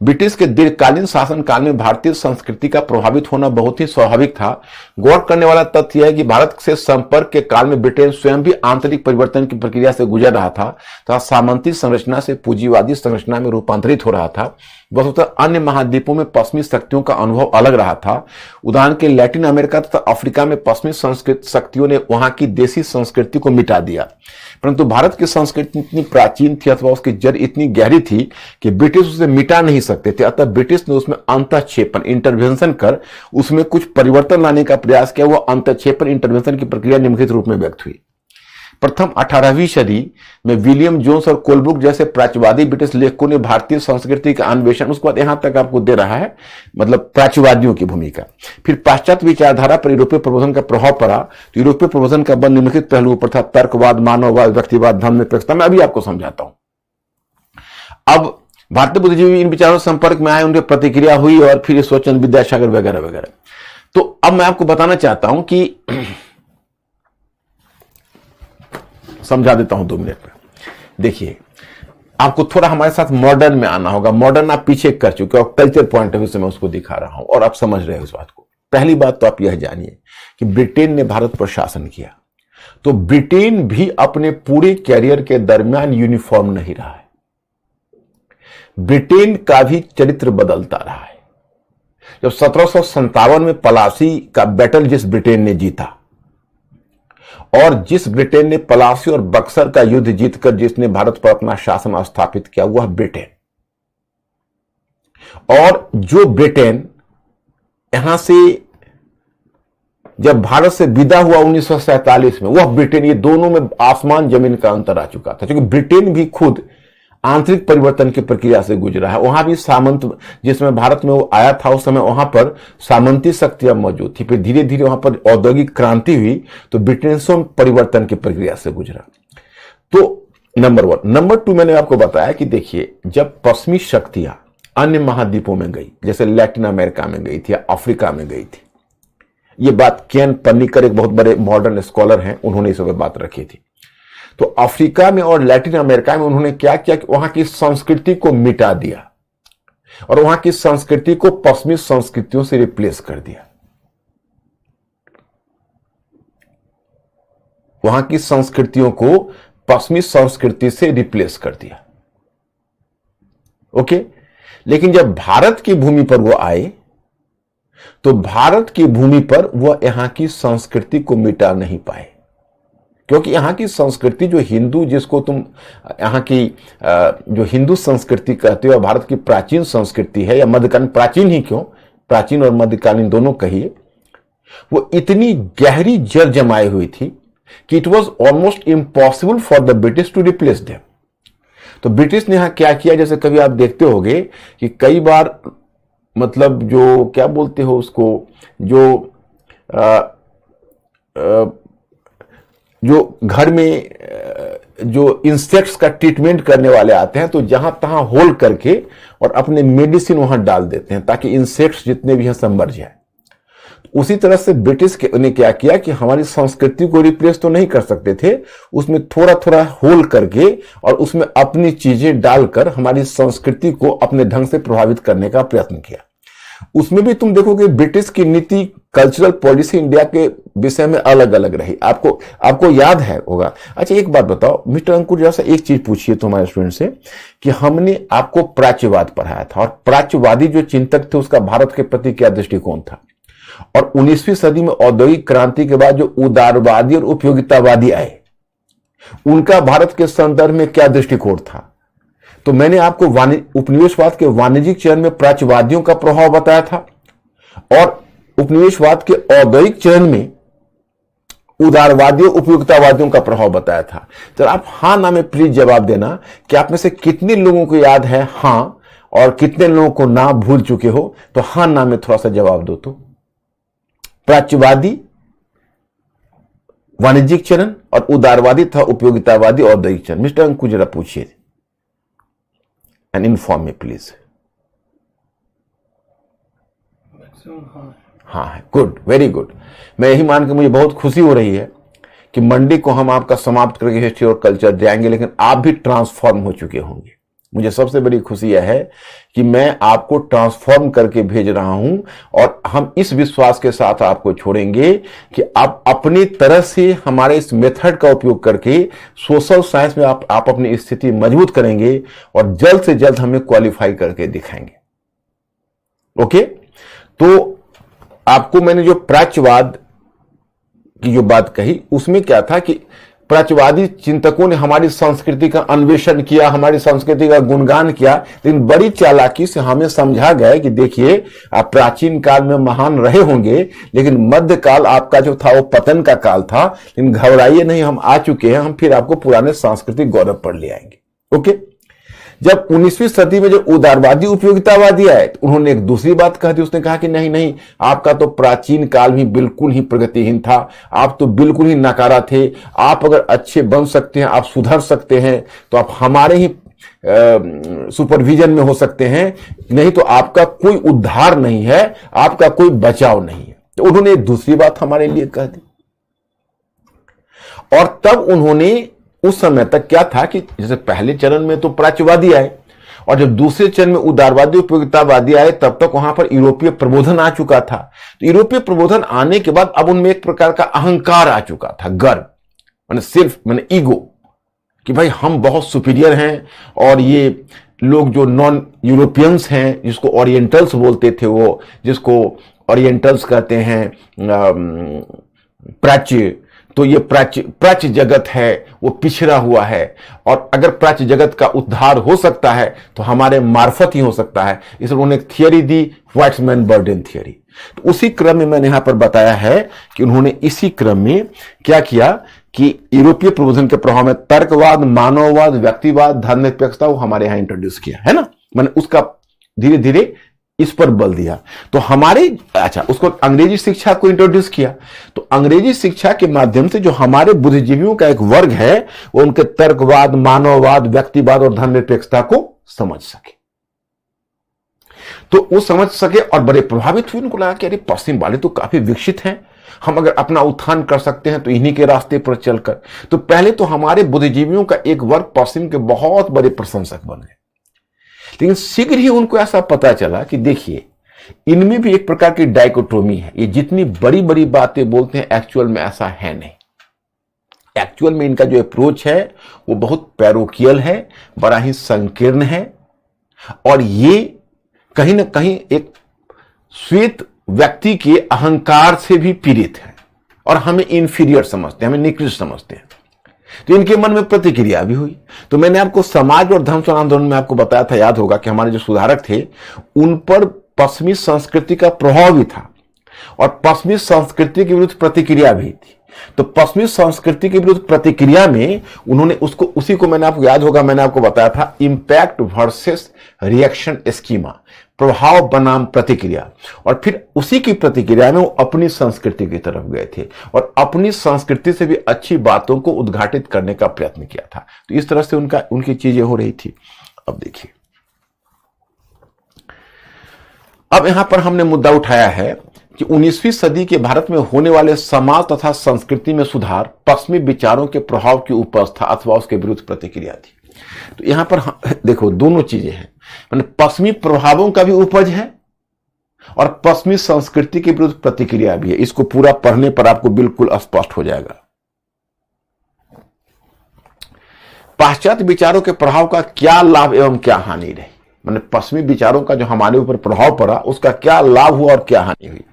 ब्रिटिश के दीर्घकालीन शासनकाल में भारतीय संस्कृति का प्रभावित होना बहुत ही स्वाभाविक था। गौर करने वाला तथ्य यह है कि भारत से संपर्क के काल में ब्रिटेन स्वयं भी आंतरिक परिवर्तन की प्रक्रिया से गुजर रहा था तथा सामंती संरचना से पूंजीवादी संरचना में रूपांतरित हो रहा था। वस्तुतः अन्य महाद्वीपों में पश्चिमी शक्तियों का अनुभव अलग रहा था। उदाहरण के लैटिन अमेरिका तथा अफ्रीका में पश्चिमी शक्तियों ने वहां की देसी संस्कृति को मिटा दिया, परंतु भारत की संस्कृति इतनी प्राचीन थी अथवा उसकी जड़ इतनी गहरी थी कि ब्रिटिश उसे मिटा नहीं सकते थे। अतः ब्रिटिश ने उसमें अंतःक्षेपण, इंटरवेंशन कर उसमें कुछ परिवर्तन लाने का प्रयास किया। वह अंतःक्षेपण, इंटरवेंशन की प्रक्रिया निम्नलिखित रूप में व्यक्त हुई। प्रथम 18वीं सदी में विलियम जोन्स और कोलब्रुक जैसे प्राच्यवादी ब्रिटिश लेखकों ने भारतीय संस्कृति का अन्वेषण, उसके बाद यहां तक आपको दे रहा है, मतलब प्राच्यवादियों की भूमिका। फिर पाश्चात्य विचारधारा पर यूरोपीय प्रबोधन का प्रभाव पड़ा। तो यूरोपीय प्रबोधन का बल निम्नलिखित पहलुओं पर था: तर्कवाद, मानववाद, व्यक्तिवाद, धर्म निरपेक्षता। मैं अभी आपको समझाता हूं। अब भारतीय बुद्धिजीवी इन विचारों से संपर्क में आए, उनकी प्रतिक्रिया हुई, और फिर स्वच्छंद, विद्यासागर वगैरह वगैरह। तो अब मैं आपको बताना चाहता हूं कि समझा देता हूं 2 मिनट में। देखिए, आपको थोड़ा हमारे साथ मॉडर्न में आना होगा। मॉडर्न आप पीछे कर चुके हो, कल्चर पॉइंट ऑफ व्यू से मैं उसको दिखा रहा हूं और आप समझ रहे हो इस बात को। पहली बात तो आप यह जानिए कि ब्रिटेन ने भारत पर शासन किया, तो ब्रिटेन भी अपने पूरे कैरियर के दरमियान यूनिफॉर्म नहीं रहा है। ब्रिटेन का भी चरित्र बदलता रहा है। जब 1757 में पलासी का बैटल जिस ब्रिटेन ने जीता, और जिस ब्रिटेन ने पलासी और बक्सर का युद्ध जीतकर जिसने भारत पर अपना शासन स्थापित किया, वह ब्रिटेन। और जो ब्रिटेन यहां से जब भारत से विदा हुआ 1947 में, वह ब्रिटेन, ये दोनों में आसमान जमीन का अंतर आ चुका था, क्योंकि ब्रिटेन भी खुद आंतरिक परिवर्तन की प्रक्रिया से गुजरा है। वहां भी सामंत, जिसमें भारत में वो आया था उस समय वहां पर सामंती शक्तियां मौजूद थी, फिर धीरे धीरे वहां पर औद्योगिक क्रांति हुई, तो ब्रिटेन स्वयं परिवर्तन की प्रक्रिया से गुजरा। तो नंबर 1। नंबर 2, मैंने आपको बताया कि देखिए, जब पश्चिमी शक्तियां अन्य महाद्वीपों में गई, जैसे लैटिन अमेरिका में गई थी या अफ्रीका में गई थी, ये बात केन पन्नीकर एक बहुत बड़े मॉडर्न स्कॉलर हैं, उन्होंने इस बात रखी थी। तो अफ्रीका में और लैटिन अमेरिका में उन्होंने क्या किया कि वहां की संस्कृति को मिटा दिया और वहां की संस्कृति को पश्चिमी संस्कृतियों से रिप्लेस कर दिया। वहां की संस्कृतियों को पश्चिमी संस्कृति से रिप्लेस कर दिया। ओके, लेकिन जब भारत की भूमि पर वो आए, तो भारत की भूमि पर वह यहां की संस्कृति को मिटा नहीं पाए, क्योंकि यहां की संस्कृति जो हिंदू, जिसको तुम यहां की जो हिंदू संस्कृति कहते हो, भारत की प्राचीन संस्कृति है, या मध्यकालीन, प्राचीन ही क्यों, प्राचीन और मध्यकालीन दोनों कहिए, वो इतनी गहरी जड़ जमाई हुई थी कि it was almost impossible for the British to replace them. तो ब्रिटिश ने यहां क्या किया, जैसे कभी आप देखते होंगे कि कई बार, मतलब जो क्या बोलते हो उसको, जो घर में जो इंसेक्ट्स का ट्रीटमेंट करने वाले आते हैं, तो जहां तहां होल करके और अपने मेडिसिन वहां डाल देते हैं ताकि इंसेक्ट्स जितने भी हैं सब मर जाए। उसी तरह से ब्रिटिश ने क्या किया कि हमारी संस्कृति को रिप्लेस तो नहीं कर सकते थे, उसमें थोड़ा थोड़ा होल करके और उसमें अपनी चीजें डालकर हमारी संस्कृति को अपने ढंग से प्रभावित करने का प्रयत्न किया। उसमें भी तुम देखोगे ब्रिटिश की नीति, कल्चरल पॉलिसी इंडिया के विषय में अलग अलग रही। आपको याद है होगा। अच्छा, एक बात बताओ मिस्टर अंकुर, जैसा एक चीज पूछिए तो हमारे स्टूडेंट से कि हमने आपको प्राच्यवाद पढ़ाया था, और प्राच्यवादी जो चिंतक थे उसका भारत के प्रति क्या दृष्टिकोण था, और 19वीं सदी में औद्योगिक क्रांति के बाद जो उदारवादी और उपयोगितावादी आए, उनका भारत के संदर्भ में क्या दृष्टिकोण था। तो मैंने आपको उपनिवेशवाद के वाणिज्यिक चरण में प्राच्यवादियों का प्रभाव बताया था, और उपनिवेशवाद के औद्योगिक चरण में उदारवादियों उपयोगितावादियों का प्रभाव बताया था। तो आप हाँ ना में प्लीज जवाब देना कि आप में से कितने लोगों को याद है हाँ, और कितने लोगों को ना भूल चुके हो। तो हाँ ना में थोड़ा सा जवाब दो। तो प्राच्यवादी वाणिज्यिक चरण और उदारवादी था उपयोगितावादी औद्योगिक चरण। मिस्टर अंकुर जरा पूछिए एंड इन्फॉर्म मी प्लीज। हाँ है, गुड, वेरी गुड। मैं यही मान के मुझे बहुत खुशी हो रही है कि मंडे को हम आपका समाप्त करके हिस्ट्री और कल्चर जाएंगे, लेकिन आप भी ट्रांसफॉर्म हो चुके होंगे। मुझे सबसे बड़ी खुशी यह है कि मैं आपको ट्रांसफॉर्म करके भेज रहा हूं, और हम इस विश्वास के साथ आपको छोड़ेंगे कि आप अपनी तरह से हमारे इस मेथड का उपयोग करके सोशल साइंस में आप अपनी स्थिति मजबूत करेंगे, और जल्द से जल्द हमें क्वालिफाई करके दिखाएंगे। ओके, तो आपको मैंने जो प्राच्यवाद की जो बात कही, उसमें क्या था कि प्राच्यवादी चिंतकों ने हमारी संस्कृति का अन्वेषण किया, हमारी संस्कृति का गुणगान किया, लेकिन बड़ी चालाकी से हमें समझा गया कि देखिए, आप प्राचीन काल में महान रहे होंगे, लेकिन मध्यकाल आपका जो था वो पतन का काल था। लेकिन घबराइए नहीं, हम आ चुके हैं, हम फिर आपको पुराने सांस्कृतिक गौरव पर ले आएंगे। ओके, जब 19वीं सदी में जो उदारवादी उपयोगितावादी आए, तो उन्होंने एक दूसरी बात कह दी। उसने कहा कि नहीं नहीं, आपका तो प्राचीन काल भी बिल्कुल ही प्रगतिहीन था, आप तो बिल्कुल ही नकारा थे। आप अगर अच्छे बन सकते हैं, आप सुधर सकते हैं, तो आप हमारे ही सुपरविजन में हो सकते हैं, नहीं तो आपका कोई उद्धार नहीं है, आपका कोई बचाव नहीं है। तो उन्होंने एक दूसरी बात हमारे लिए कह दी। और तब उन्होंने, उस समय तक क्या था कि जैसे पहले चरण में तो प्राच्यवादी आए, और जब दूसरे चरण में उदारवादी उपयोगितावादी आए तब तक वहां पर यूरोपीय प्रबोधन आ चुका था। तो यूरोपीय प्रबोधन आने के बाद अब उनमें एक प्रकार का अहंकार आ चुका था, गर्व, मैंने ईगो, कि भाई हम बहुत सुपीरियर हैं और ये लोग जो नॉन यूरोपियंस हैं, जिसको ओरिएंटल्स बोलते थे, वो जिसको ओरिएंटल्स कहते हैं प्राच्य, तो ये प्राच्य जगत है वो पिछड़ा हुआ है, और अगर प्राच्य जगत का उद्धार हो सकता है तो हमारे मार्फत ही हो सकता है। इसलिए उन्होंने एक थियरी दी, व्हाइट्समैन बर्डन थियरी। तो उसी क्रम में मैंने यहां पर बताया है कि उन्होंने इसी क्रम में क्या किया कि यूरोपीय प्रबोधन के प्रभाव में तर्कवाद, मानववाद, व्यक्तिवाद, धर्मनिरपेक्षता वो हमारे यहां इंट्रोड्यूस किया है ना। मैंने उसका धीरे धीरे इस पर बल दिया। तो उसको अंग्रेजी शिक्षा को इंट्रोड्यूस किया। तो अंग्रेजी शिक्षा के माध्यम से जो हमारे बुद्धिजीवियों का एक वर्ग है वो उनके तर्कवाद, मानववाद, व्यक्तिवाद और धर्मनिरपेक्षता को समझ सके। तो वो समझ सके और बड़े प्रभावित हुए। उनको लगा कि अरे पश्चिम वाले तो काफी विकसित हैं, हम अगर अपना उत्थान कर सकते हैं तो इन्हीं के रास्ते पर चलकर। तो पहले तो हमारे बुद्धिजीवियों का एक वर्ग पश्चिम के बहुत बड़े प्रशंसक बन गए, लेकिन शीघ्र ही उनको ऐसा पता चला कि देखिए इनमें भी एक प्रकार की डाइकोटोमी है। ये जितनी बड़ी बड़ी बातें बोलते हैं एक्चुअल में ऐसा है नहीं। एक्चुअल में इनका जो अप्रोच है वो बहुत पैरोकियल है, बड़ा ही संकीर्ण है, और ये कहीं ना कहीं एक श्वेत व्यक्ति के अहंकार से भी पीड़ित है और हमें इंफीरियर समझते हैं, हमें निकृष्ट समझते हैं। तो इनके मन में प्रतिक्रिया भी हुई। तो मैंने आपको समाज और धर्म आंदोलन में आपको बताया था, याद होगा, कि हमारे जो सुधारक थे उन पर पश्चिमी संस्कृति का प्रभाव भी था और पश्चिमी संस्कृति के विरुद्ध प्रतिक्रिया भी थी। तो पश्चिमी संस्कृति के विरुद्ध प्रतिक्रिया में उन्होंने उसी को मैंने आपको याद होगा, मैंने आपको बताया था इंपैक्ट वर्सेस रिएक्शन स्कीमा, प्रभाव बनाम प्रतिक्रिया। और फिर उसी की प्रतिक्रिया में वो अपनी संस्कृति की तरफ गए थे और अपनी संस्कृति से भी अच्छी बातों को उद्घाटित करने का प्रयत्न किया था। तो इस तरह से उनकी चीजें हो रही थी। अब देखिए, अब यहां पर हमने मुद्दा उठाया है कि 19वीं सदी के भारत में होने वाले समाज तथा संस्कृति में सुधार पश्चिमी विचारों के प्रभाव की उपस्था अथवा उसके विरुद्ध प्रतिक्रिया थी। तो यहां पर देखो दोनों चीजें हैं, मतलब पश्चिमी प्रभावों का भी उपज है और पश्चिमी संस्कृति के विरुद्ध प्रतिक्रिया भी है। इसको पूरा पढ़ने पर आपको बिल्कुल स्पष्ट हो जाएगा। पाश्चात्य विचारों के प्रभाव का क्या लाभ एवं क्या हानि रही, मतलब पश्चिमी विचारों का जो हमारे ऊपर प्रभाव पड़ा उसका क्या लाभ हुआ और क्या हानि हुई।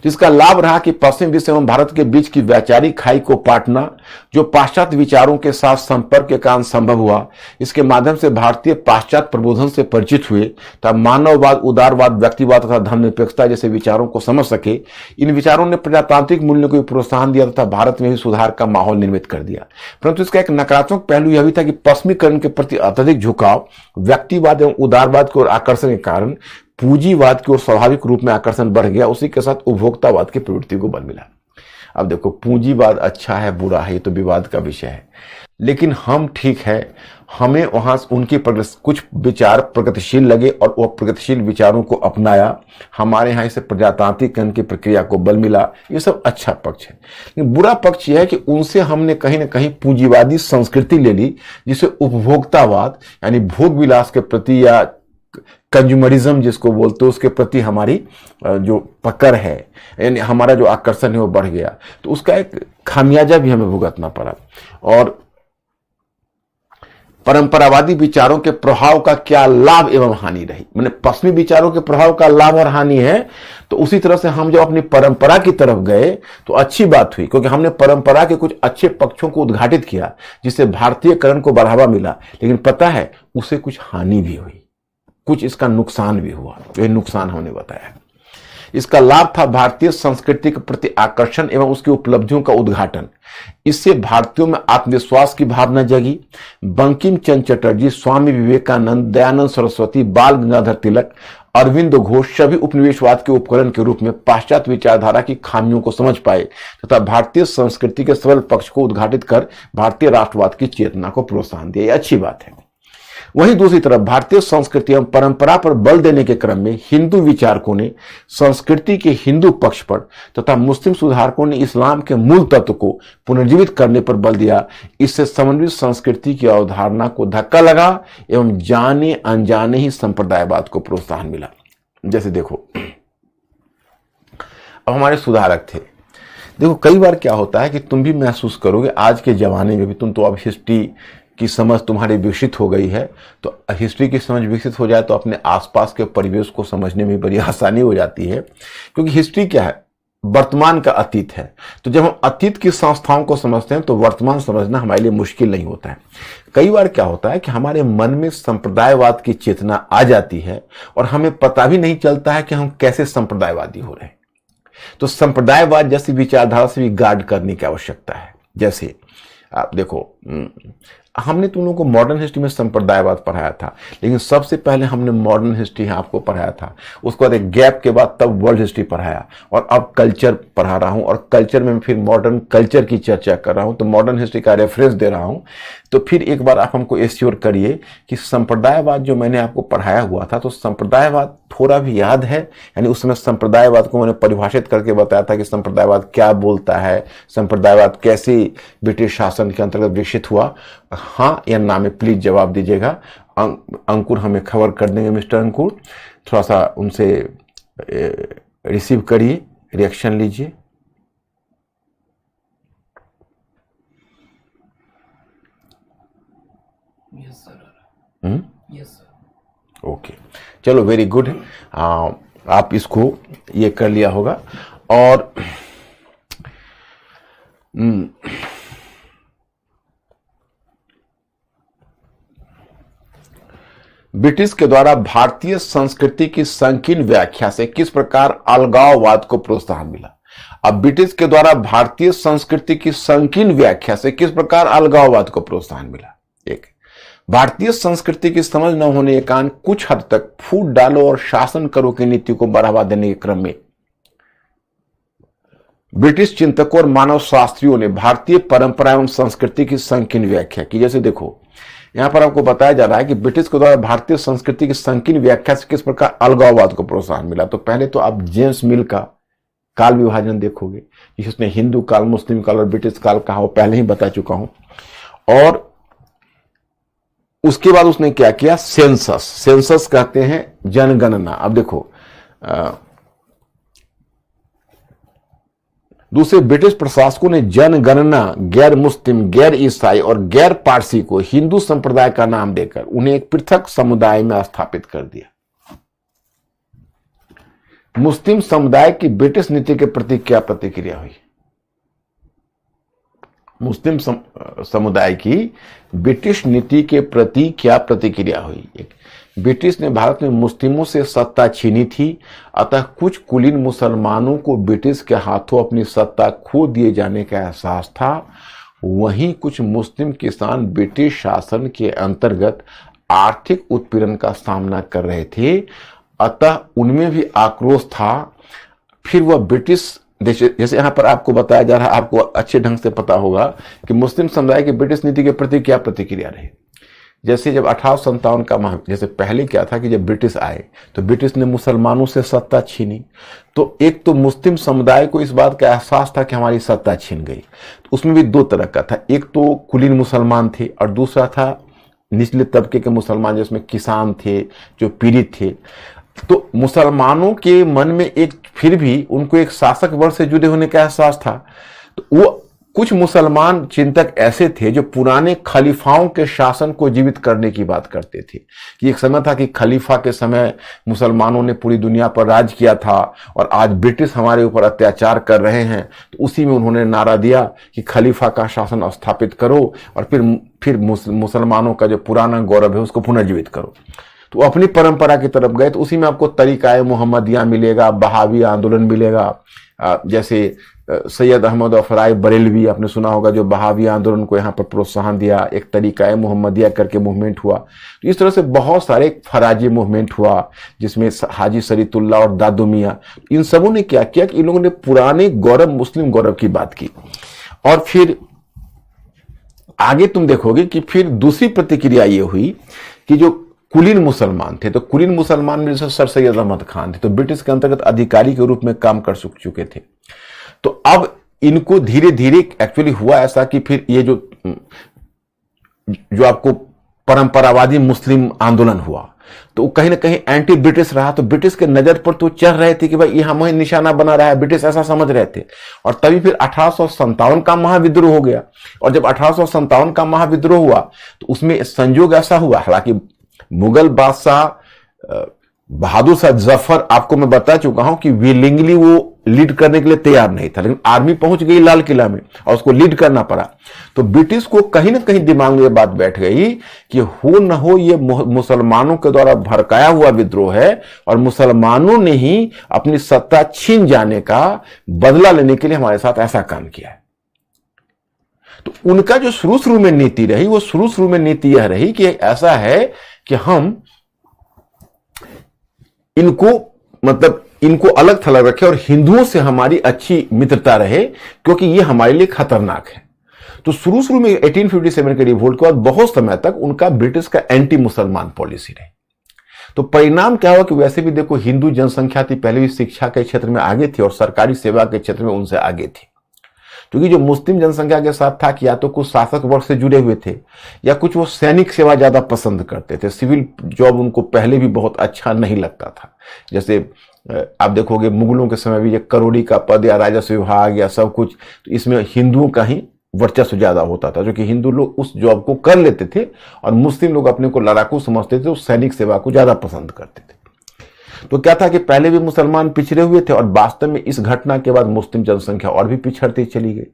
जिसका लाभ रहा कि पश्चिम विश्व एवं भारत के बीच की वैचारिक खाई को पाटना, जो पाश्चात्य विचारों के साथ संपर्क के कारण संभव हुआ। इसके माध्यम से भारतीय पाश्चात्य प्रबोधन से परिचित हुए तब मानववाद, उदारवाद, व्यक्तिवाद तथा धर्मनिरपेक्षता जैसे विचारों को समझ सके। इन विचारों ने प्रजातांत्रिक मूल्यों को प्रोत्साहन दिया तथा भारत में भी सुधार का माहौल निर्मित कर दिया। परंतु इसका एक नकारात्मक पहलू यह भी था कि पश्चिमीकरण के प्रति अत्यधिक झुकाव, व्यक्तिवाद एवं उदारवाद की ओर आकर्षण के कारण पूंजीवाद की ओर स्वाभाविक रूप में आकर्षण बढ़ गया। उसी के साथ उपभोक्तावाद की प्रवृत्ति को बल मिला। अब देखो, पूंजीवाद अच्छा है बुरा है ये तो विवाद का विषय है, लेकिन हम ठीक है, हमें वहां उनके कुछ विचार प्रगतिशील लगे और वह प्रगतिशील विचारों को अपनाया। हमारे यहाँ इसे प्रजातांत्रिकरण की प्रक्रिया को बल मिला। ये सब अच्छा पक्ष है। लेकिन बुरा पक्ष यह है कि उनसे हमने कहीं ना कहीं पूंजीवादी संस्कृति ले ली, जिसे उपभोक्तावाद यानी भोग विलास के प्रति या कंज्यूमरिज्म जिसको बोलते हैं उसके प्रति हमारी जो पकड़ है, यानी हमारा जो आकर्षण है वो बढ़ गया। तो उसका एक खामियाजा भी हमें भुगतना पड़ा। और परंपरावादी विचारों के प्रभाव का क्या लाभ एवं हानि रही, मैंने पश्चिमी विचारों के प्रभाव का लाभ और हानि है। तो उसी तरह से हम जब अपनी परंपरा की तरफ गए तो अच्छी बात हुई, क्योंकि हमने परंपरा के कुछ अच्छे पक्षों को उद्घाटित किया जिससे भारतीयकरण को बढ़ावा मिला। लेकिन पता है उसे कुछ हानि भी हुई, कुछ इसका नुकसान भी हुआ। यह नुकसान हमने बताया। इसका लाभ था भारतीय संस्कृति के प्रति आकर्षण एवं उसकी उपलब्धियों का उद्घाटन। इससे भारतीयों में आत्मविश्वास की भावना जगी। बंकिम चंद्र चटर्जी, स्वामी विवेकानंद, दयानंद सरस्वती, बाल गंगाधर तिलक, अरविंद घोष सभी उपनिवेशवाद के उपकरण के रूप में पाश्चात्य विचारधारा की खामियों को समझ पाए तथा भारतीय संस्कृति के सरल पक्ष को उद्घाटित कर भारतीय राष्ट्रवाद की चेतना को प्रोत्साहन दिया। अच्छी बात है। वहीं दूसरी तरफ भारतीय संस्कृति एवं परंपरा पर बल देने के क्रम में हिंदू विचारकों ने संस्कृति के हिंदू पक्ष पर तथा मुस्लिम सुधारकों ने इस्लाम के मूल तत्व को पुनर्जीवित करने पर बल दिया। इससे समन्वित संस्कृति की अवधारणा को धक्का लगा एवं जाने अनजाने ही संप्रदायवाद को प्रोत्साहन मिला। जैसे देखो, अब हमारे सुधारक थे। देखो, कई बार क्या होता है कि तुम भी महसूस करोगे, आज के जमाने में भी तुम तो अब हिस्ट्री की समझ तुम्हारी विकसित हो गई है, तो हिस्ट्री की समझ विकसित हो जाए तो अपने आसपास के परिवेश को समझने में बड़ी आसानी हो जाती है, क्योंकि हिस्ट्री क्या है, वर्तमान का अतीत है। तो जब हम अतीत की संस्थाओं को समझते हैं तो वर्तमान समझना हमारे लिए मुश्किल नहीं होता है। कई बार क्या होता है कि हमारे मन में संप्रदायवाद की चेतना आ जाती है और हमें पता भी नहीं चलता है कि हम कैसे संप्रदायवादी हो रहे हैं। तो संप्रदायवाद जैसी विचारधारा से भी गार्ड करने की आवश्यकता है। जैसे आप देखो, हमने तुम लोगों को मॉडर्न हिस्ट्री में संप्रदायवाद पढ़ाया था, लेकिन सबसे पहले हमने मॉडर्न हिस्ट्री आपको पढ़ाया था, उसके बाद एक गैप के बाद तब वर्ल्ड हिस्ट्री पढ़ाया, और अब कल्चर पढ़ा रहा हूं, और कल्चर में फिर मॉडर्न कल्चर की चर्चा कर रहा हूं, तो मॉडर्न हिस्ट्री का रेफरेंस दे रहा हूं। तो फिर एक बार आप हमको एश्योर करिए कि संप्रदायवाद जो मैंने आपको पढ़ाया हुआ था, तो संप्रदायवाद थोड़ा भी याद है? यानी उस समय संप्रदायवाद को मैंने परिभाषित करके बताया था कि संप्रदायवाद क्या बोलता है, संप्रदायवाद कैसे ब्रिटिश शासन के अंतर्गत विकसित हुआ। हाँ या ना में प्लीज जवाब दीजिएगा। अंकुर हमें खबर कर देंगे। मिस्टर अंकुर, थोड़ा सा उनसे रिसीव करिए, रिएक्शन लीजिए।
Yes sir. Yes sir.
Okay, चलो, वेरी गुड। आप इसको ये कर लिया होगा। और ब्रिटिश के द्वारा भारतीय संस्कृति की संकीर्ण व्याख्या से किस प्रकार अलगाववाद को प्रोत्साहन मिला? अब ब्रिटिश के द्वारा भारतीय संस्कृति की संकीर्ण व्याख्या से किस प्रकार अलगाववाद को प्रोत्साहन मिला? एक, भारतीय संस्कृति की समझ न होने के कारण कुछ हद तक फूट डालो और शासन करो की नीति को बढ़ावा देने के क्रम में ब्रिटिश चिंतकों और मानव शास्त्रियों ने भारतीय परंपरा एवं संस्कृति की संकीर्ण व्याख्या की। जैसे देखो, यहां पर आपको बताया जा रहा है कि ब्रिटिश के द्वारा भारतीय संस्कृति की संकीर्ण व्याख्या से किस प्रकार अलगाववाद को प्रोत्साहन मिला। तो पहले तो आप जेम्स मिल का काल विभाजन देखोगे, जिसने हिंदू काल, मुस्लिम काल और ब्रिटिश काल कहा, वो पहले ही बता चुका हूं। और उसके बाद उसने क्या किया? सेंसस कहते हैं जनगणना। अब देखो, दूसरे ब्रिटिश प्रशासकों ने जनगणना गैर मुस्लिम, गैर ईसाई और गैर पारसी को हिंदू संप्रदाय का नाम देकर उन्हें एक पृथक समुदाय में स्थापित कर दिया। मुस्लिम समुदाय की ब्रिटिश नीति के प्रति क्या प्रतिक्रिया हुई? मुस्लिम समुदाय की ब्रिटिश नीति के प्रति क्या प्रतिक्रिया हुई? एक, ब्रिटिश ने भारत में मुस्लिमों से सत्ता छीनी थी, अतः कुछ कुलीन मुसलमानों को ब्रिटिश के हाथों अपनी सत्ता खो दिए जाने का एहसास था। वहीं कुछ मुस्लिम किसान ब्रिटिश शासन के अंतर्गत आर्थिक उत्पीड़न का सामना कर रहे थे, अतः उनमें भी आक्रोश था। फिर वह ब्रिटिश, जैसे यहां पर आपको बताया जा रहा है, आपको अच्छे ढंग से पता होगा कि मुस्लिम समुदाय की ब्रिटिश नीति के प्रति क्या प्रतिक्रिया रही। जैसे जब 1857 का जैसे पहले क्या था कि जब ब्रिटिश आए तो ब्रिटिश ने मुसलमानों से सत्ता छीनी, तो एक तो मुस्लिम समुदाय को इस बात का एहसास था कि हमारी सत्ता छीन गई। तो उसमें भी दो तरह का था, एक तो कुलीन मुसलमान थे और दूसरा था निचले तबके के मुसलमान, जिसमें किसान थे जो पीड़ित थे। तो मुसलमानों के मन में एक, फिर भी उनको एक शासक वर्ग से जुड़े होने का एहसास था। तो वो कुछ मुसलमान चिंतक ऐसे थे जो पुराने खलीफाओं के शासन को जीवित करने की बात करते थे कि एक समय था कि खलीफा के समय मुसलमानों ने पूरी दुनिया पर राज किया था और आज ब्रिटिश हमारे ऊपर अत्याचार कर रहे हैं। तो उसी में उन्होंने नारा दिया कि खलीफा का शासन स्थापित करो और फिर मुसलमानों का जो पुराना गौरव है उसको पुनर्जीवित करो। तो अपनी परंपरा की तरफ गए। तो उसी में आपको तरीकाए मुहम्मदिया मिलेगा, बहावी आंदोलन मिलेगा। जैसे सैयद अहमद अफराई बरेलवी आपने सुना होगा, जो बहावी आंदोलन को यहाँ पर प्रोत्साहन दिया, एक तरीकाए मुहम्मदिया करके मूवमेंट हुआ। तो इस तरह से बहुत सारे, फराजी मूवमेंट हुआ जिसमें हाजी शरीतुल्लाह और दादू मियां, इन सबों ने क्या किया कि इन लोगों ने पुराने गौरव, मुस्लिम गौरव की बात की। और फिर आगे तुम देखोगे कि फिर दूसरी प्रतिक्रिया ये हुई कि जो कुलीन मुसलमान थे, तो कुलीन मुसलमान में जैसे सर सैयद अहमद खान थे, तो ब्रिटिश के अंतर्गत अधिकारी के रूप में काम कर चुके थे। तो अब इनको धीरे धीरे एक्चुअली हुआ ऐसा कि फिर ये जो आपको परंपरावादी मुस्लिम आंदोलन हुआ, तो कहीं ना कहीं एंटी ब्रिटिश रहा। तो ब्रिटिश के नजर पर तो चढ़ रहे थे कि भाई ये हमें निशाना बना रहा है, ब्रिटिश ऐसा समझ रहे थे। और तभी फिर 1857 का महाविद्रोह हो गया। और जब 1857 का महाविद्रोह हुआ तो उसमें संयोग ऐसा हुआ, हालांकि मुगल बादशाह बहादुर शाह जफर, आपको मैं बता चुका हूं कि विलिंगली वो लीड करने के लिए तैयार नहीं था, लेकिन आर्मी पहुंच गई लाल किला में और उसको लीड करना पड़ा। तो ब्रिटिश को कहीं ना कहीं दिमाग में ये बात बैठ गई कि हो न हो ये मुसलमानों के द्वारा भड़काया हुआ विद्रोह है और मुसलमानों ने ही अपनी सत्ता छीन जाने का बदला लेने के लिए हमारे साथ ऐसा काम किया है। तो उनका जो शुरू में नीति रही, वो शुरू में नीति यह रही कि ऐसा है कि हम इनको अलग थलग रखे और हिंदुओं से हमारी अच्छी मित्रता रहे, क्योंकि ये हमारे लिए खतरनाक है। तो शुरू में 1857 के रिवोल्ट के बाद बहुत समय तक उनका ब्रिटिश का एंटी मुसलमान पॉलिसी रही। तो परिणाम क्या हुआ कि वैसे भी देखो हिंदू जनसंख्या थी, पहले भी शिक्षा के क्षेत्र में आगे थी और सरकारी सेवा के क्षेत्र में उनसे आगे थी। क्योंकि जो मुस्लिम जनसंख्या के साथ था कि या तो कुछ शासक वर्ग से जुड़े हुए थे या कुछ वो सैनिक सेवा ज्यादा पसंद करते थे। सिविल जॉब उनको पहले भी बहुत अच्छा नहीं लगता था। जैसे आप देखोगे मुगलों के समय भी ये करोड़ी का पद या राजस्व विभाग या सब कुछ, तो इसमें हिंदुओं का ही वर्चस्व ज्यादा होता था, जो कि हिंदू लोग उस जॉब को कर लेते थे और मुस्लिम लोग अपने को लड़ाकू समझते थे, उस सैनिक सेवा को ज्यादा पसंद करते थे। तो क्या था कि पहले भी मुसलमान पिछड़े हुए थे और वास्तव में इस घटना के बाद मुस्लिम जनसंख्या और भी पिछड़ती चली गई।